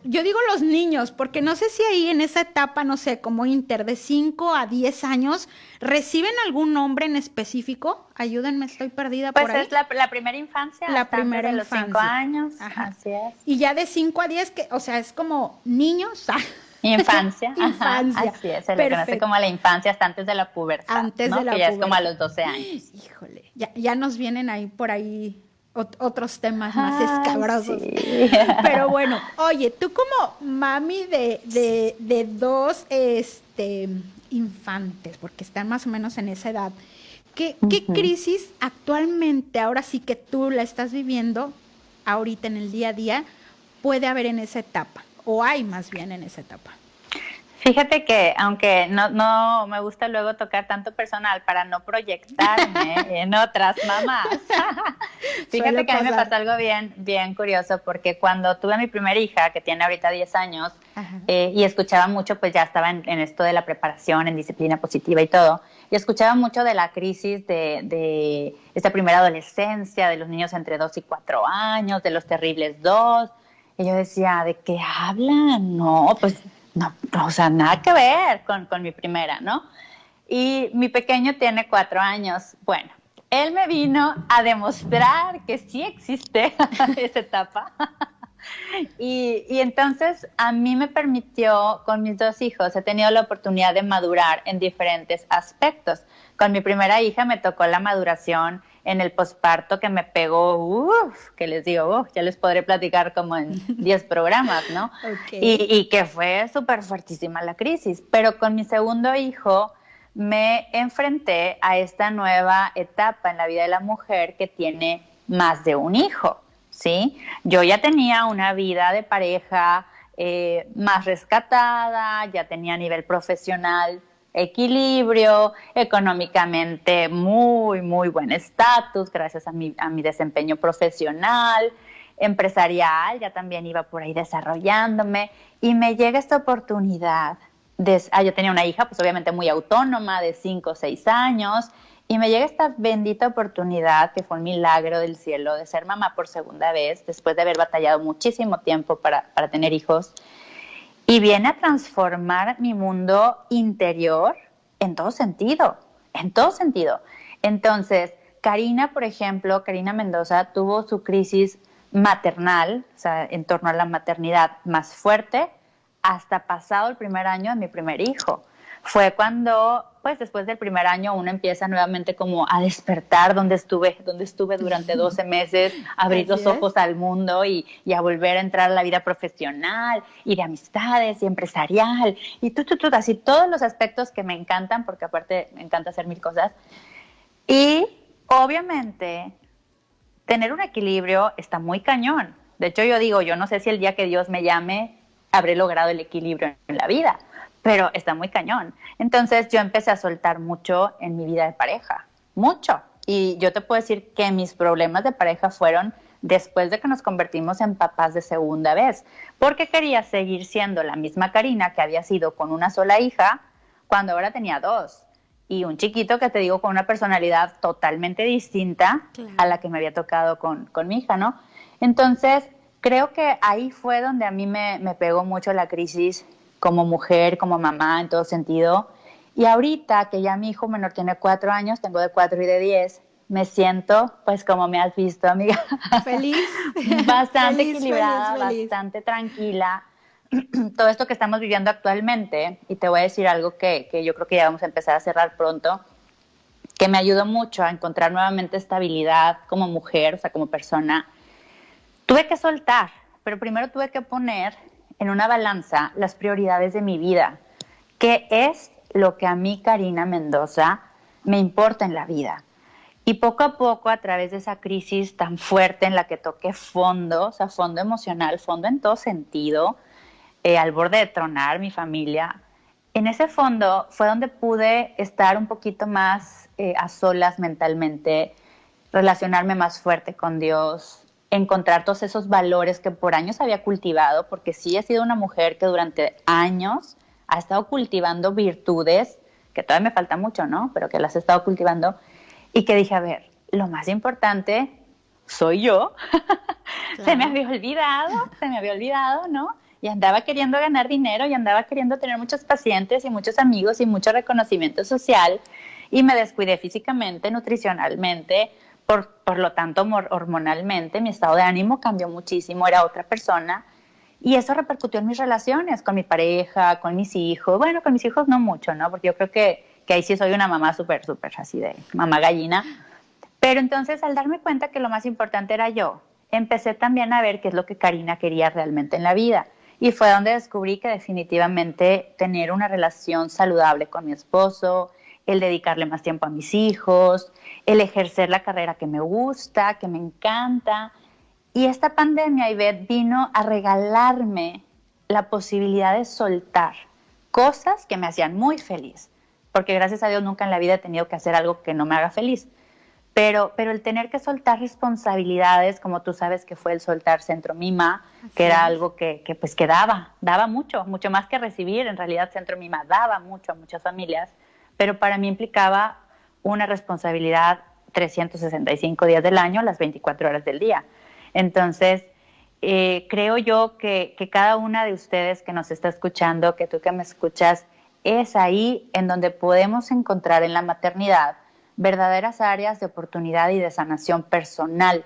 yo digo los niños, porque no sé si ahí en esa etapa, no sé, como inter de 5 a 10 años, ¿reciben algún nombre en específico? Ayúdenme, estoy perdida por ahí. Pues es la primera infancia. La primera de infancia. Los 5 años, Ajá. Así es. Y ya de 5 a 10, o sea, es como niños. Infancia. Infancia. Ajá, así es, se le conoce como la infancia hasta antes de la pubertad. Antes ¿no? de la que ya pubertad. es como a los 12 años. Híjole, ya nos vienen ahí por ahí otros temas más escabrosos. Sí. Pero bueno, oye, tú como mami de dos infantes, porque están más o menos en esa edad, ¿qué crisis actualmente, ahora sí que tú la estás viviendo, ahorita en el día a día, puede haber en esa etapa? ¿O hay más bien en esa etapa? Fíjate que, aunque no me gusta luego tocar tanto personal para no proyectarme en otras mamás, fíjate que a mí me pasó algo bien curioso, porque cuando tuve a mi primera hija, que tiene ahorita 10 años, y escuchaba mucho, pues ya estaba en esto de la preparación, en disciplina positiva y todo, y escuchaba mucho de la crisis de esta primera adolescencia, de los niños entre 2 y 4 años, de los terribles 2, y yo decía, ¿de qué hablan? No, pues... No, o sea, nada que ver con mi primera, ¿no? Y mi pequeño tiene 4 años. Bueno, él me vino a demostrar que sí existe esa etapa. Y entonces a mí me permitió, con mis 2 hijos, he tenido la oportunidad de madurar en diferentes aspectos. Con mi primera hija me tocó la maduración en el posparto, que me pegó, que les digo, ya les podré platicar como en 10 programas, ¿no? Okay. Y que fue súper fuertísima la crisis. Pero con mi segundo hijo me enfrenté a esta nueva etapa en la vida de la mujer que tiene más de un hijo, ¿sí? Yo ya tenía una vida de pareja más rescatada, ya tenía a nivel profesional equilibrio, económicamente muy buen estatus gracias a mi desempeño profesional, empresarial, ya también iba por ahí desarrollándome, y me llega esta oportunidad yo tenía una hija pues obviamente muy autónoma de 5 o 6 años, y me llega esta bendita oportunidad que fue un milagro del cielo de ser mamá por segunda vez después de haber batallado muchísimo tiempo para tener hijos. Y viene a transformar mi mundo interior en todo sentido, Entonces, Karina, por ejemplo, Karina Mendoza tuvo su crisis maternal, o sea, en torno a la maternidad más fuerte, hasta pasado el primer año de mi primer hijo. Fue cuando, pues después del primer año, uno empieza nuevamente como a despertar donde estuve durante 12 meses, a abrir los ojos al mundo y a volver a entrar a la vida profesional y de amistades y empresarial y así todos los aspectos que me encantan, porque aparte me encanta hacer 1000 cosas. Y obviamente tener un equilibrio está muy cañón. De hecho, yo digo, yo no sé si el día que Dios me llame habré logrado el equilibrio en la vida, pero está muy cañón. Entonces yo empecé a soltar mucho en mi vida de pareja, mucho. Y yo te puedo decir que mis problemas de pareja fueron después de que nos convertimos en papás de segunda vez, porque quería seguir siendo la misma Karina que había sido con una sola hija, cuando ahora tenía 2. Y un chiquito que te digo con una personalidad totalmente distinta a la que me había tocado con mi hija, ¿no? Entonces creo que ahí fue donde a mí me pegó mucho la crisis como mujer, como mamá, en todo sentido. Y ahorita que ya mi hijo menor tiene 4 años, tengo de 4 y de 10, me siento, pues como me has visto, amiga, feliz, bastante feliz, equilibrada, feliz. Bastante tranquila. Todo esto que estamos viviendo actualmente, y te voy a decir algo que yo creo que ya vamos a empezar a cerrar pronto, que me ayudó mucho a encontrar nuevamente estabilidad como mujer, o sea, como persona. Tuve que soltar, pero primero tuve que poner en una balanza las prioridades de mi vida, qué es lo que a mí, Karina Mendoza, me importa en la vida. Y poco a poco, a través de esa crisis tan fuerte en la que toqué fondo, o sea, fondo emocional, fondo en todo sentido, al borde de tronar mi familia, en ese fondo fue donde pude estar un poquito más a solas mentalmente, relacionarme más fuerte con Dios, encontrar todos esos valores que por años había cultivado, porque sí he sido una mujer que durante años ha estado cultivando virtudes, que todavía me falta mucho, ¿no? Pero que las he estado cultivando, y que dije, a ver, lo más importante soy yo. Se me había olvidado, ¿no? Y andaba queriendo ganar dinero y andaba queriendo tener muchos pacientes y muchos amigos y mucho reconocimiento social, y me descuidé físicamente, nutricionalmente, por lo tanto hormonalmente, mi estado de ánimo cambió muchísimo, era otra persona, y eso repercutió en mis relaciones con mi pareja, con mis hijos. Bueno, con mis hijos no mucho, ¿no? Porque yo creo que ahí sí soy una mamá súper así de mamá gallina. Pero entonces, al darme cuenta que lo más importante era yo, empecé también a ver qué es lo que Karina quería realmente en la vida. Y fue donde descubrí que definitivamente tener una relación saludable con mi esposo, el dedicarle más tiempo a mis hijos, el ejercer la carrera que me gusta, que me encanta. Y esta pandemia, Ivette, vino a regalarme la posibilidad de soltar cosas que me hacían muy feliz. Porque gracias a Dios nunca en la vida he tenido que hacer algo que no me haga feliz. Pero el tener que soltar responsabilidades, como tú sabes que fue el soltar Centro Mima, que era algo que daba mucho más que recibir. En realidad Centro Mima daba mucho a muchas familias, pero para mí implicaba una responsabilidad 365 días del año, las 24 horas del día. Entonces, creo yo que cada una de ustedes que nos está escuchando, que tú que me escuchas, es ahí en donde podemos encontrar en la maternidad verdaderas áreas de oportunidad y de sanación personal,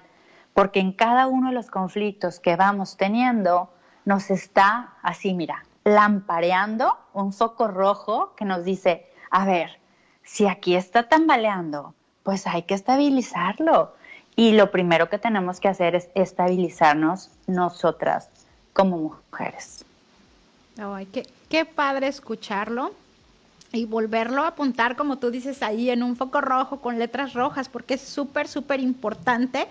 porque en cada uno de los conflictos que vamos teniendo nos está así, mira, lampareando un foco rojo que nos dice, a ver, si aquí está tambaleando, pues hay que estabilizarlo. Y lo primero que tenemos que hacer es estabilizarnos nosotras como mujeres. Ay, qué padre escucharlo. Y volverlo a apuntar, como tú dices, ahí en un foco rojo con letras rojas, porque es súper importante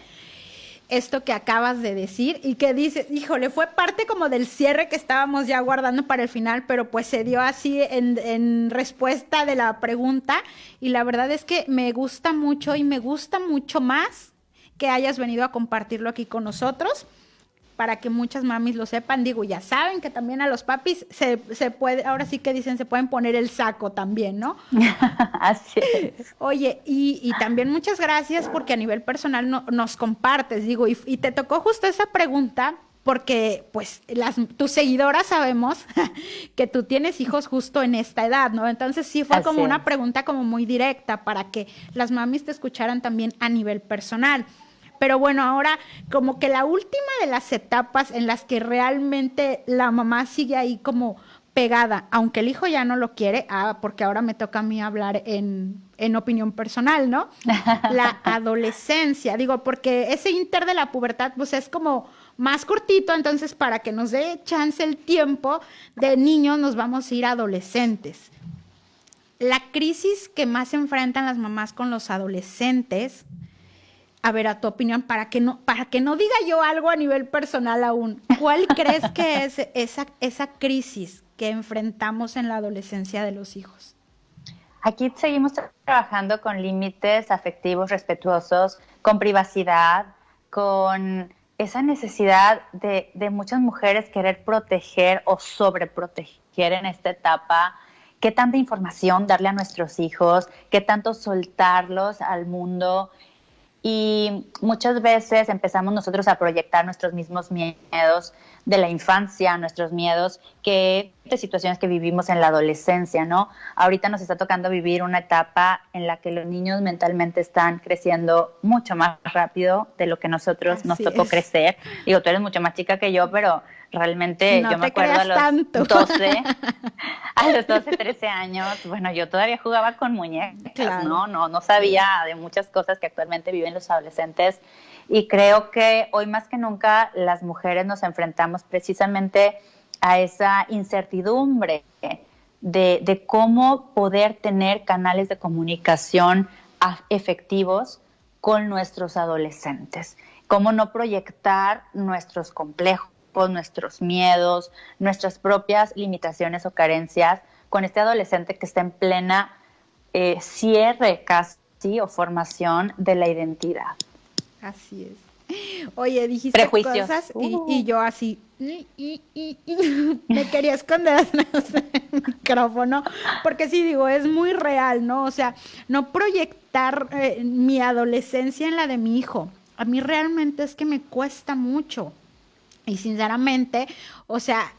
esto que acabas de decir y que dices, híjole, fue parte como del cierre que estábamos ya guardando para el final, pero pues se dio así en respuesta de la pregunta, y la verdad es que me gusta mucho y me gusta mucho más que hayas venido a compartirlo aquí con nosotros, para que muchas mamis lo sepan. Digo, ya saben que también a los papis se puede, ahora sí que dicen, se pueden poner el saco también, ¿no? Así es. Oye, y también muchas gracias porque a nivel personal nos compartes, digo, y te tocó justo esa pregunta porque, pues, tus seguidoras sabemos que tú tienes hijos justo en esta edad, ¿no? Entonces sí fue como una pregunta como muy directa para que las mamis te escucharan también a nivel personal. Pero bueno, ahora como que la última de las etapas en las que realmente la mamá sigue ahí como pegada, aunque el hijo ya no lo quiere, porque ahora me toca a mí hablar en opinión personal, ¿no? La adolescencia, digo, porque ese inter de la pubertad pues es como más cortito, entonces para que nos dé chance el tiempo de niños nos vamos a ir a adolescentes. La crisis que más enfrentan las mamás con los adolescentes, a ver, a tu opinión, para que no diga yo algo a nivel personal aún, ¿cuál crees que es esa crisis que enfrentamos en la adolescencia de los hijos? Aquí seguimos trabajando con límites afectivos respetuosos, con privacidad, con esa necesidad de muchas mujeres querer proteger o sobreproteger en esta etapa. ¿Qué tanta información darle a nuestros hijos? ¿Qué tanto soltarlos al mundo? Y muchas veces empezamos nosotros a proyectar nuestros mismos miedos de la infancia, nuestros miedos de situaciones que vivimos en la adolescencia, ¿no? Ahorita nos está tocando vivir una etapa en la que los niños mentalmente están creciendo mucho más rápido de lo que nosotros nos tocó crecer. Digo, tú eres mucho más chica que yo, pero realmente no yo me acuerdo a los tanto. 12, 13 años, bueno, yo todavía jugaba con muñecas, claro. No sabía de muchas cosas que actualmente viven los adolescentes, y creo que hoy más que nunca las mujeres nos enfrentamos precisamente a esa incertidumbre de cómo poder tener canales de comunicación efectivos con nuestros adolescentes, cómo no proyectar nuestros complejos, nuestros miedos, nuestras propias limitaciones o carencias con este adolescente que está en plena cierre casi o formación de la identidad. Así es. Oye, dijiste prejuicios. Cosas y yo así me quería esconder atrás del micrófono, porque sí, digo, es muy real, ¿no? O sea, no proyectar mi adolescencia en la de mi hijo. a mí realmente es que me cuesta mucho. Y sinceramente, o sea,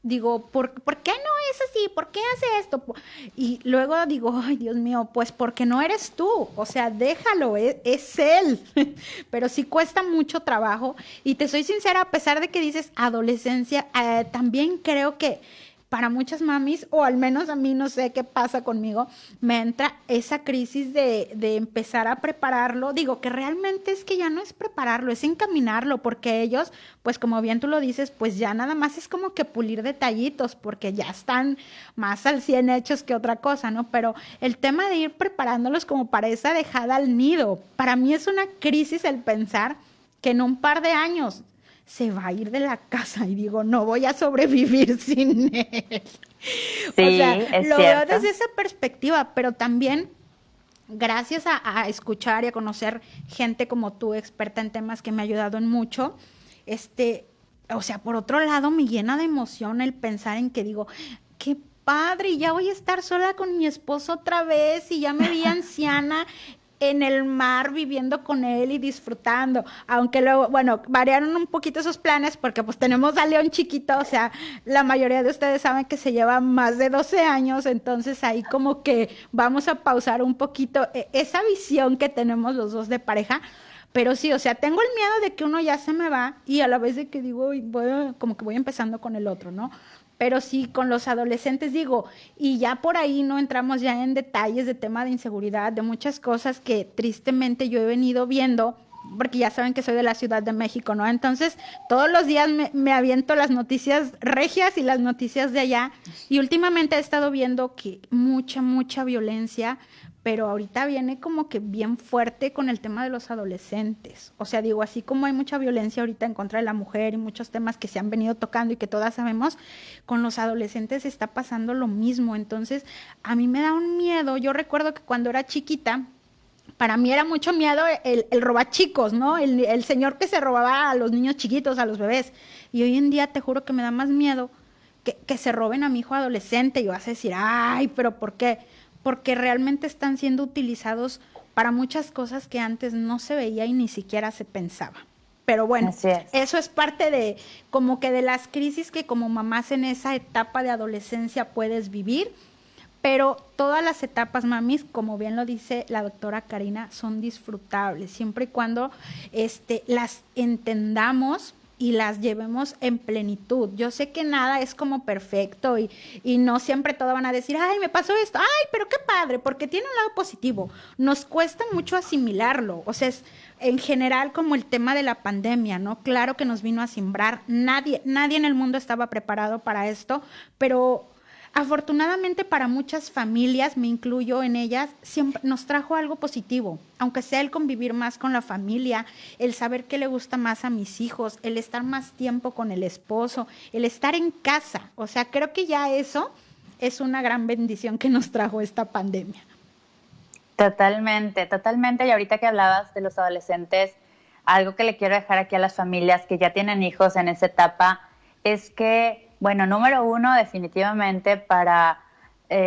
digo, ¿por qué no es así? ¿Por qué hace esto? Y luego digo, ay, Dios mío, pues porque no eres tú. O sea, déjalo, es él. Pero sí cuesta mucho trabajo. Y te soy sincera, a pesar de que dices adolescencia, también creo que para muchas mamis, o al menos a mí, no sé qué pasa conmigo, me entra esa crisis de empezar a prepararlo. Digo, que realmente es que ya no es prepararlo, es encaminarlo, porque ellos, pues como bien tú lo dices, pues ya nada más es como que pulir detallitos, porque ya están más al 100 hechos que otra cosa, ¿no? Pero el tema de ir preparándolos como para esa dejada al nido, para mí es una crisis el pensar que en un par de años se va a ir de la casa y digo, no voy a sobrevivir sin él. Sí, o sea, cierto. lo veo desde esa perspectiva, pero también gracias a escuchar y a conocer gente como tú, experta en temas que me ha ayudado en mucho, o sea, por otro lado me llena de emoción el pensar en que digo, qué padre, ya voy a estar sola con mi esposo otra vez y ya me vi anciana en el mar viviendo con él y disfrutando, aunque luego, bueno, variaron un poquito esos planes porque pues tenemos a León chiquito, o sea, la mayoría de ustedes saben que se lleva más de 12 años, entonces ahí como que vamos a pausar un poquito esa visión que tenemos los dos de pareja, pero sí, o sea, tengo el miedo de que uno ya se me va y a la vez de que digo, como que voy empezando con el otro, ¿no? Pero sí, con los adolescentes digo, y ya por ahí no entramos ya en detalles de tema de inseguridad, de muchas cosas que tristemente yo he venido viendo, porque ya saben que soy de la Ciudad de México, ¿no? Entonces, todos los días me aviento las noticias regias y las noticias de allá, y últimamente he estado viendo que mucha violencia, pero ahorita viene como que bien fuerte con el tema de los adolescentes. O sea, digo, así como hay mucha violencia ahorita en contra de la mujer y muchos temas que se han venido tocando y que todas sabemos, con los adolescentes está pasando lo mismo. Entonces, a mí me da un miedo. Yo recuerdo que cuando era chiquita, para mí era mucho miedo el robachicos, ¿no? El señor que se robaba a los niños chiquitos, a los bebés. Y hoy en día te juro que me da más miedo que se roben a mi hijo adolescente. Y vas a decir, ay, ¿pero por qué? Porque realmente están siendo utilizados para muchas cosas que antes no se veía y ni siquiera se pensaba. Pero bueno, eso es parte de como que de las crisis que como mamás en esa etapa de adolescencia puedes vivir, pero todas las etapas, mamis, como bien lo dice la doctora Karina, son disfrutables, siempre y cuando las entendamos y las llevemos en plenitud. Yo sé que nada es como perfecto y no siempre todo van a decir, ay, me pasó esto, ay, pero qué padre, porque tiene un lado positivo. Nos cuesta mucho asimilarlo, o sea, es en general como el tema de la pandemia, ¿no? Claro que nos vino a simbrar, nadie en el mundo estaba preparado para esto, pero afortunadamente para muchas familias, me incluyo en ellas, siempre nos trajo algo positivo, aunque sea el convivir más con la familia, el saber qué le gusta más a mis hijos, el estar más tiempo con el esposo, el estar en casa. O sea, creo que ya eso es una gran bendición que nos trajo esta pandemia. Totalmente. Y ahorita que hablabas de los adolescentes, algo que le quiero dejar aquí a las familias que ya tienen hijos en esa etapa es que, bueno, número uno, definitivamente para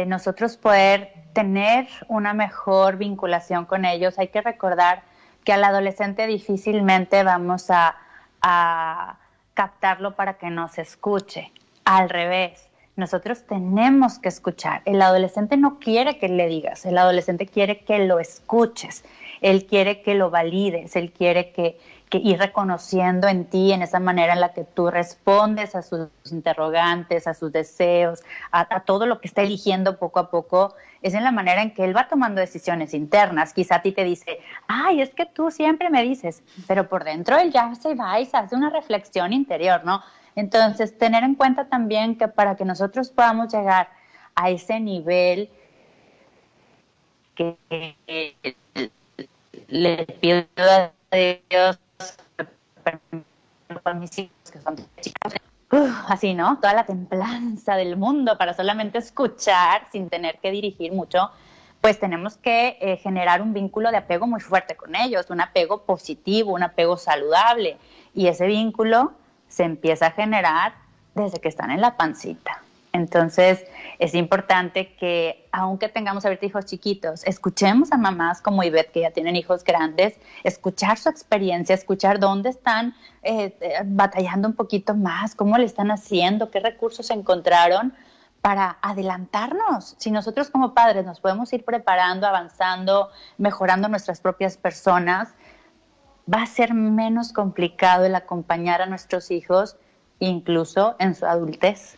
nosotros poder tener una mejor vinculación con ellos, hay que recordar que al adolescente difícilmente vamos a captarlo para que nos escuche. Al revés, nosotros tenemos que escuchar. El adolescente no quiere que le digas, el adolescente quiere que lo escuches, él quiere que lo valides, él quiere que ir reconociendo en ti, en esa manera en la que tú respondes a sus interrogantes, a sus deseos, a todo lo que está eligiendo poco a poco, es en la manera en que él va tomando decisiones internas. Quizá a ti te dice, ay, es que tú siempre me dices, pero por dentro él ya se va y se hace una reflexión interior, ¿no? Entonces, tener en cuenta también que para que nosotros podamos llegar a ese nivel que le pido a Dios, con mis hijos que son chicos, así, ¿no? Toda la templanza del mundo para solamente escuchar sin tener que dirigir mucho, pues tenemos que generar un vínculo de apego muy fuerte con ellos, un apego positivo, un apego saludable, y ese vínculo se empieza a generar desde que están en la pancita. Entonces, es importante que, aunque tengamos ahorita hijos chiquitos, escuchemos a mamás como Ivette, que ya tienen hijos grandes, escuchar su experiencia, escuchar dónde están batallando un poquito más, cómo le están haciendo, qué recursos encontraron, para adelantarnos. Si nosotros como padres nos podemos ir preparando, avanzando, mejorando nuestras propias personas, va a ser menos complicado el acompañar a nuestros hijos, incluso en su adultez.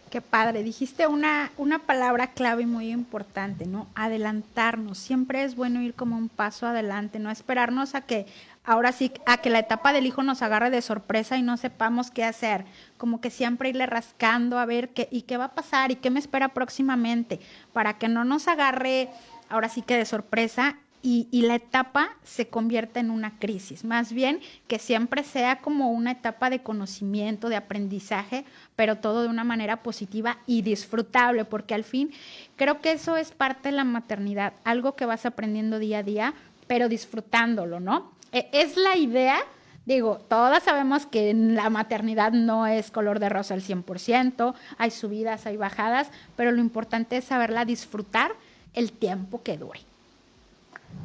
Qué padre, dijiste una palabra clave muy importante, ¿no? Adelantarnos. Siempre es bueno ir como un paso adelante, no esperarnos a que la etapa del hijo nos agarre de sorpresa y no sepamos qué hacer. Como que siempre irle rascando a ver qué va a pasar y qué me espera próximamente, para que no nos agarre ahora sí que de sorpresa y la etapa se convierta en una crisis. Más bien que siempre sea como una etapa de conocimiento, de aprendizaje, pero todo de una manera positiva y disfrutable, porque al fin creo que eso es parte de la maternidad, algo que vas aprendiendo día a día, pero disfrutándolo, ¿no? Es la idea. Digo, todas sabemos que la maternidad no es color de rosa al 100%, hay subidas, hay bajadas, pero lo importante es saberla disfrutar el tiempo que dure.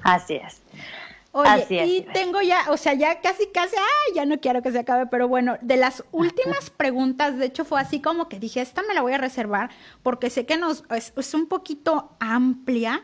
Así es. Oye, así es, y tengo ya casi, ya no quiero que se acabe, pero bueno, de las últimas preguntas, de hecho fue así como que dije, esta me la voy a reservar, porque sé que es un poquito amplia,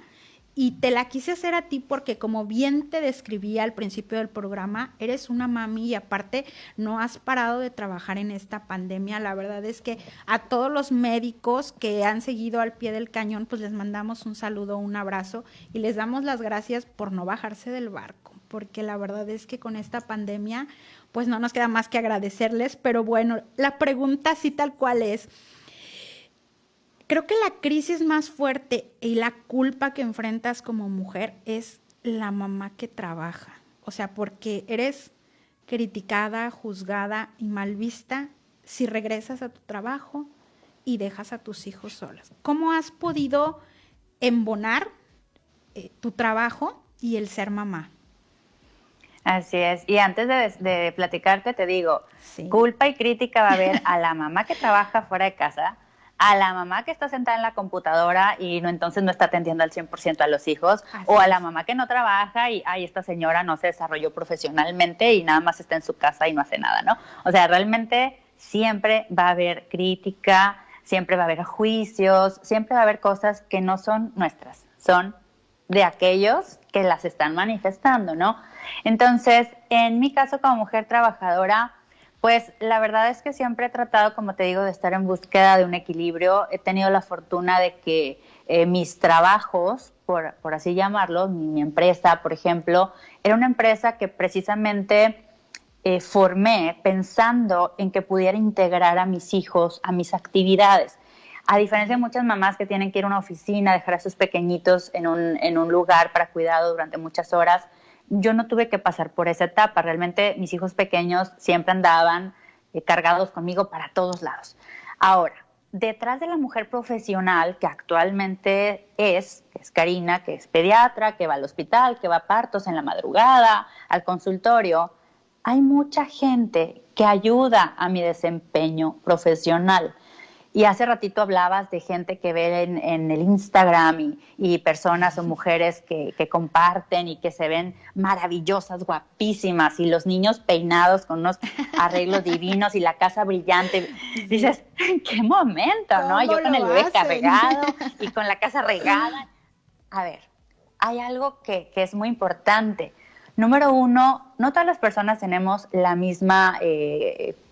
y te la quise hacer a ti porque, como bien te describí al principio del programa, eres una mami y aparte no has parado de trabajar en esta pandemia. La verdad es que a todos los médicos que han seguido al pie del cañón, pues les mandamos un saludo, un abrazo y les damos las gracias por no bajarse del barco, porque la verdad es que con esta pandemia pues no nos queda más que agradecerles. Pero bueno, la pregunta así tal cual es: creo que la crisis más fuerte y la culpa que enfrentas como mujer es la mamá que trabaja. O sea, porque eres criticada, juzgada y mal vista si regresas a tu trabajo y dejas a tus hijos solas. ¿Cómo has podido embonar tu trabajo y el ser mamá? Así es. Y antes de platicarte, te digo, sí, culpa y crítica va a haber a la mamá que trabaja fuera de casa, a la mamá que está sentada en la computadora y entonces no está atendiendo al 100% a los hijos, o a la mamá que no trabaja y esta señora no se desarrolló profesionalmente y nada más está en su casa y no hace nada, ¿no? O sea, realmente siempre va a haber crítica, siempre va a haber juicios, siempre va a haber cosas que no son nuestras, son de aquellos que las están manifestando, ¿no? Entonces, en mi caso como mujer trabajadora, pues la verdad es que siempre he tratado, como te digo, de estar en búsqueda de un equilibrio. He tenido la fortuna de que mis trabajos, por así llamarlo, mi empresa, por ejemplo, era una empresa que precisamente formé pensando en que pudiera integrar a mis hijos a mis actividades. A diferencia de muchas mamás que tienen que ir a una oficina, dejar a sus pequeñitos en un lugar para cuidado durante muchas horas, yo no tuve que pasar por esa etapa. Realmente mis hijos pequeños siempre andaban cargados conmigo para todos lados. Ahora, detrás de la mujer profesional que actualmente que es Karina, que es pediatra, que va al hospital, que va a partos en la madrugada, al consultorio, hay mucha gente que ayuda a mi desempeño profesional. Y hace ratito hablabas de gente que ve en el Instagram y personas o mujeres que comparten y que se ven maravillosas, guapísimas, y los niños peinados con unos arreglos divinos y la casa brillante. Dices, ¿en qué momento, no? Yo con el bebé cargado y con la casa regada. A ver, hay algo que es muy importante. Número uno, no todas las personas tenemos la misma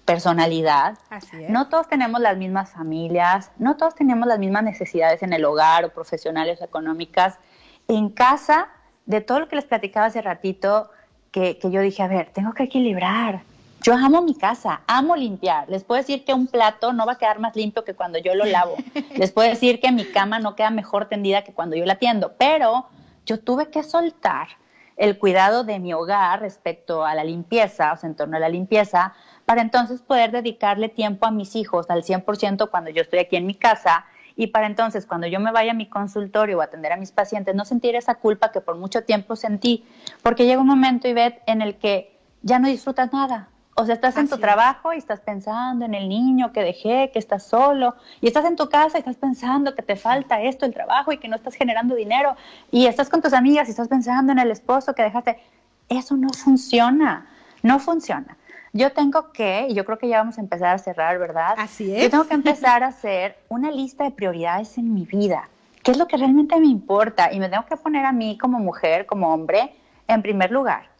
personalidad. Así es. No todos tenemos las mismas familias, no todos tenemos las mismas necesidades en el hogar o profesionales o económicas. En casa, de todo lo que les platicaba hace ratito, que yo dije, a ver, tengo que equilibrar. Yo amo mi casa, amo limpiar. Les puedo decir que un plato no va a quedar más limpio que cuando yo lo lavo. Les puedo decir que mi cama no queda mejor tendida que cuando yo la tiendo, pero yo tuve que soltar el cuidado de mi hogar respecto a la limpieza, o sea, en torno a la limpieza, para entonces poder dedicarle tiempo a mis hijos al 100% cuando yo estoy aquí en mi casa, y para entonces cuando yo me vaya a mi consultorio o a atender a mis pacientes, no sentir esa culpa que por mucho tiempo sentí, porque llega un momento, Ivette, en el que ya no disfrutas nada. O sea, estás en tu trabajo y estás pensando en el niño que dejé, que estás solo, y estás en tu casa y estás pensando que te falta esto, el trabajo, y que no estás generando dinero, y estás con tus amigas y estás pensando en el esposo que dejaste. Eso no funciona, no funciona. Yo tengo que, y yo creo que ya vamos a empezar a cerrar, ¿verdad? Así es. Yo tengo que empezar a hacer una lista de prioridades en mi vida. ¿Qué es lo que realmente me importa? Y me tengo que poner a mí como mujer, como hombre, en primer lugar.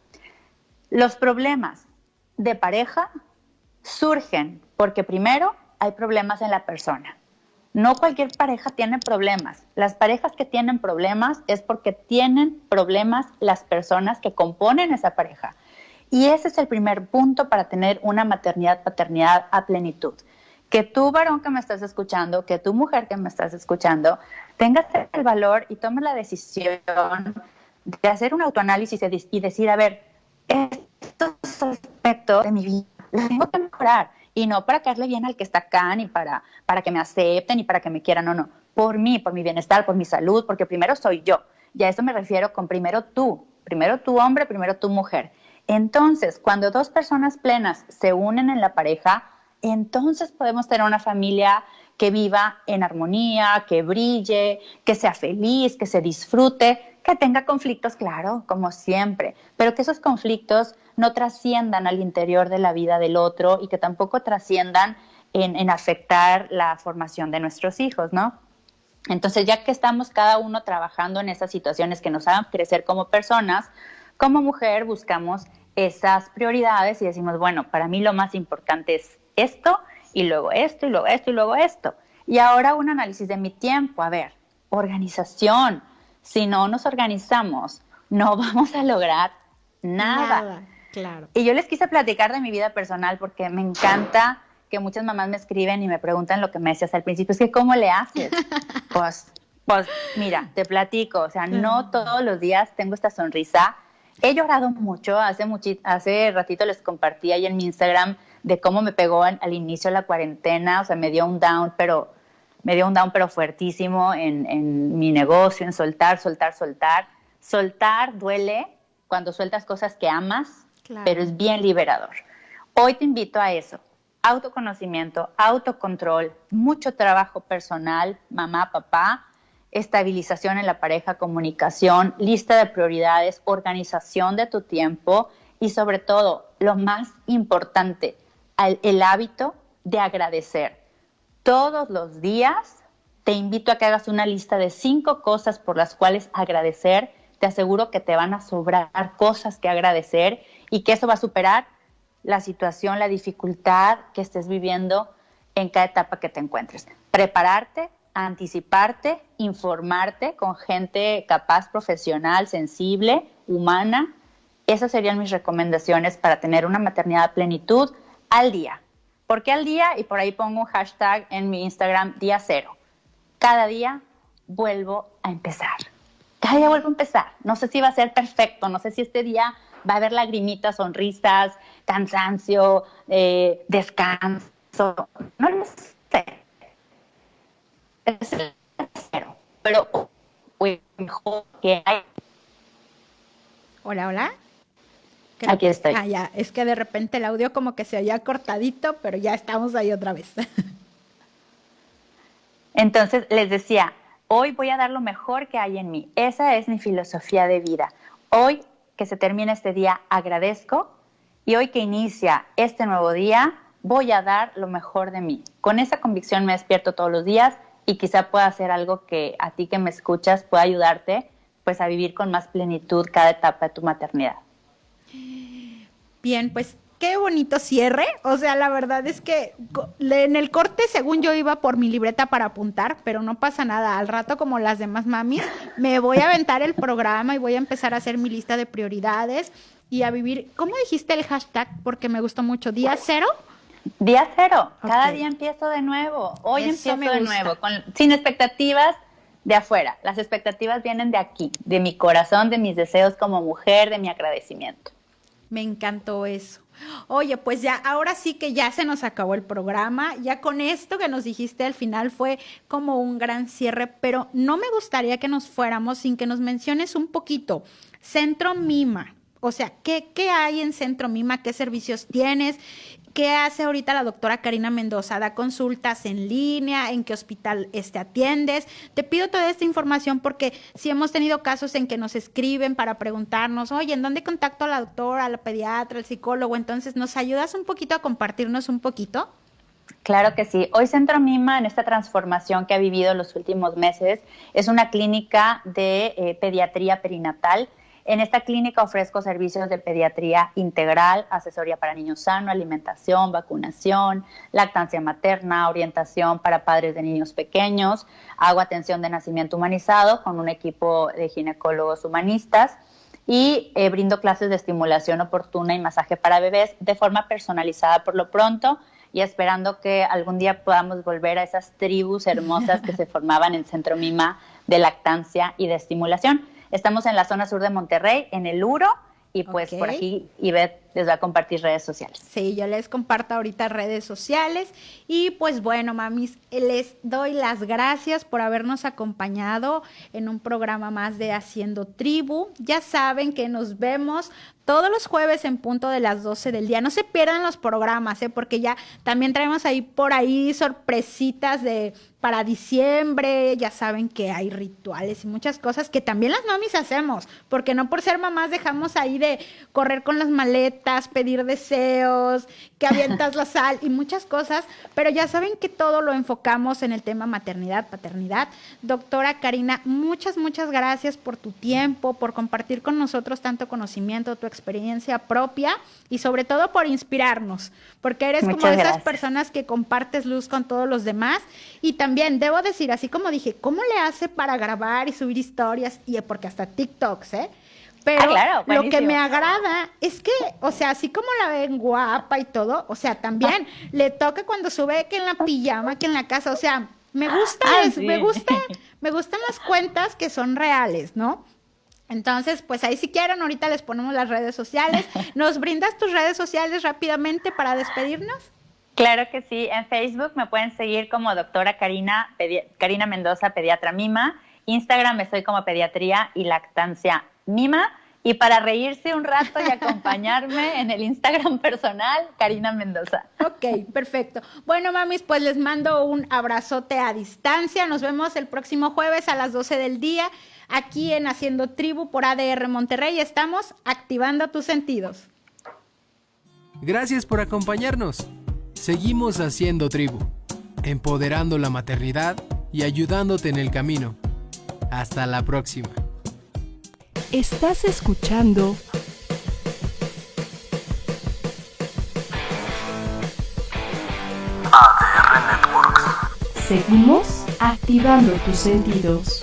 Los problemas de pareja surgen porque primero hay problemas en la persona. No cualquier pareja tiene problemas. Las parejas que tienen problemas es porque tienen problemas las personas que componen esa pareja. Y ese es el primer punto para tener una maternidad-paternidad a plenitud. Que tú, varón que me estás escuchando, que tú, mujer que me estás escuchando, tengas el valor y tomes la decisión de hacer un autoanálisis y decir, a ver, estos aspectos de mi vida los tengo que mejorar. Y no para caerle bien al que está acá, ni para que me acepten, ni para que me quieran, no. Por mí, por mi bienestar, por mi salud, porque primero soy yo. Y a eso me refiero con primero tú hombre, primero tú mujer. Entonces, cuando dos personas plenas se unen en la pareja, entonces podemos tener una familia que viva en armonía, que brille, que sea feliz, que se disfrute, que tenga conflictos, claro, como siempre, pero que esos conflictos no trasciendan al interior de la vida del otro y que tampoco trasciendan en afectar la formación de nuestros hijos, ¿no? Entonces, ya que estamos cada uno trabajando en esas situaciones que nos hagan crecer como personas, como mujer buscamos esas prioridades y decimos, bueno, para mí lo más importante es esto, y luego esto, y luego esto, y luego esto. Y ahora un análisis de mi tiempo. A ver, organización. Si no nos organizamos, no vamos a lograr nada. Claro. Y yo les quise platicar de mi vida personal porque me encanta que muchas mamás me escriben y me preguntan lo que me decías al principio. Es que, ¿cómo le haces? Pues mira, te platico. O sea, no todos los días tengo esta sonrisa. He llorado mucho. Hace ratito les compartí ahí en mi Instagram de cómo me pegó al inicio de la cuarentena. O sea, me dio un down, pero fuertísimo en mi negocio, en soltar. Soltar duele cuando sueltas cosas que amas, claro, pero es bien liberador. Hoy te invito a eso. Autoconocimiento, autocontrol, mucho trabajo personal, mamá, papá, estabilización en la pareja, comunicación, lista de prioridades, organización de tu tiempo y sobre todo, lo más importante, el hábito de agradecer. Todos los días te invito a que hagas una lista de 5 cosas por las cuales agradecer. Te aseguro que te van a sobrar cosas que agradecer y que eso va a superar la situación, la dificultad que estés viviendo en cada etapa que te encuentres. Prepararte, anticiparte, informarte con gente capaz, profesional, sensible, humana. Esas serían mis recomendaciones para tener una maternidad a plenitud al día. ¿Por qué al día? Y por ahí pongo un hashtag en mi Instagram, día 0. Cada día vuelvo a empezar. Cada día vuelvo a empezar. No sé si va a ser perfecto, no sé si este día va a haber lagrimitas, sonrisas, cansancio, descanso. No lo sé. Es el 0. Pero mejor que hay. Hola. Aquí estoy. Ya, es que de repente el audio como que se oía cortadito, pero ya estamos ahí otra vez. Entonces les decía, hoy voy a dar lo mejor que hay en mí. Esa es mi filosofía de vida. Hoy que se termina este día, agradezco, y hoy que inicia este nuevo día, voy a dar lo mejor de mí. Con esa convicción me despierto todos los días y quizá pueda hacer algo que a ti que me escuchas pueda ayudarte pues a vivir con más plenitud cada etapa de tu maternidad. Bien, pues qué bonito cierre. O sea, la verdad es que en el corte, según yo, iba por mi libreta para apuntar, pero no pasa nada. Al rato, como las demás mamis, me voy a aventar el programa y voy a empezar a hacer mi lista de prioridades y a vivir. ¿Cómo dijiste el hashtag? Porque me gustó mucho. ¿Día 0? Día 0. Okay. Cada día empiezo de nuevo. Hoy Eso empiezo de nuevo, sin expectativas de afuera. Las expectativas vienen de aquí, de mi corazón, de mis deseos como mujer, de mi agradecimiento. Me encantó eso. Oye, pues ya, ahora sí que ya se nos acabó el programa. Ya con esto que nos dijiste al final fue como un gran cierre, pero no me gustaría que nos fuéramos sin que nos menciones un poquito. Centro Mima, O sea, ¿qué hay en Centro Mima? ¿Qué servicios tienes? ¿Qué hace ahorita la doctora Karina Mendoza? ¿Da consultas en línea? ¿En qué hospital atiendes? Te pido toda esta información porque sí hemos tenido casos en que nos escriben para preguntarnos, oye, ¿en dónde contacto a la doctora, a la pediatra, al psicólogo? Entonces, ¿nos ayudas un poquito a compartirnos un poquito? Claro que sí. Hoy Centro Mima, en esta transformación que ha vivido en los últimos meses, es una clínica de pediatría perinatal. En esta clínica ofrezco servicios de pediatría integral, asesoría para niños sanos, alimentación, vacunación, lactancia materna, orientación para padres de niños pequeños, hago atención de nacimiento humanizado con un equipo de ginecólogos humanistas y brindo clases de estimulación oportuna y masaje para bebés de forma personalizada por lo pronto y esperando que algún día podamos volver a esas tribus hermosas que se formaban en Centro Mima de lactancia y de estimulación. Estamos en la zona sur de Monterrey, en el Uro, y pues por aquí Ivette les va a compartir redes sociales. Sí, yo les comparto ahorita redes sociales. Y pues bueno, mamis, les doy las gracias por habernos acompañado en un programa más de Haciendo Tribu. Ya saben que nos vemos todos los jueves en punto de las 12 del día. No se pierdan los programas, porque ya también traemos por ahí sorpresitas para diciembre. Ya saben que hay rituales y muchas cosas que también las mamis hacemos, porque no por ser mamás dejamos ahí de correr con las maletas, pedir deseos, que avientas la sal y muchas cosas, pero ya saben que todo lo enfocamos en el tema maternidad, paternidad. Doctora Karina, muchas gracias por tu tiempo, por compartir con nosotros tanto conocimiento, tu experiencia propia y sobre todo por inspirarnos, porque eres como de esas personas que compartes luz con todos los demás. Y también debo decir, así como dije, ¿cómo le hace para grabar y subir historias? Y porque hasta TikToks, Pero claro, lo que me agrada es que, o sea, así como la ven guapa y todo, o sea, también le toca cuando sube que en la pijama, que en la casa, o sea, me gustan las cuentas que son reales, ¿no? Entonces, pues ahí si quieren, ahorita les ponemos las redes sociales. ¿Nos brindas tus redes sociales rápidamente para despedirnos? Claro que sí. En Facebook me pueden seguir como doctora Karina Mendoza, pediatra Mima. Instagram estoy como pediatría y lactancia Mima. Y para reírse un rato y acompañarme en el Instagram personal, Karina Mendoza. Ok, perfecto. Bueno, mamis, pues les mando un abrazote a distancia. Nos vemos el próximo jueves a las 12 del día aquí en Haciendo Tribu por ADR Monterrey. Estamos activando tus sentidos. Gracias por acompañarnos. Seguimos Haciendo Tribu, empoderando la maternidad y ayudándote en el camino. Hasta la próxima. Estás escuchando ADR Networks. Seguimos activando tus sentidos.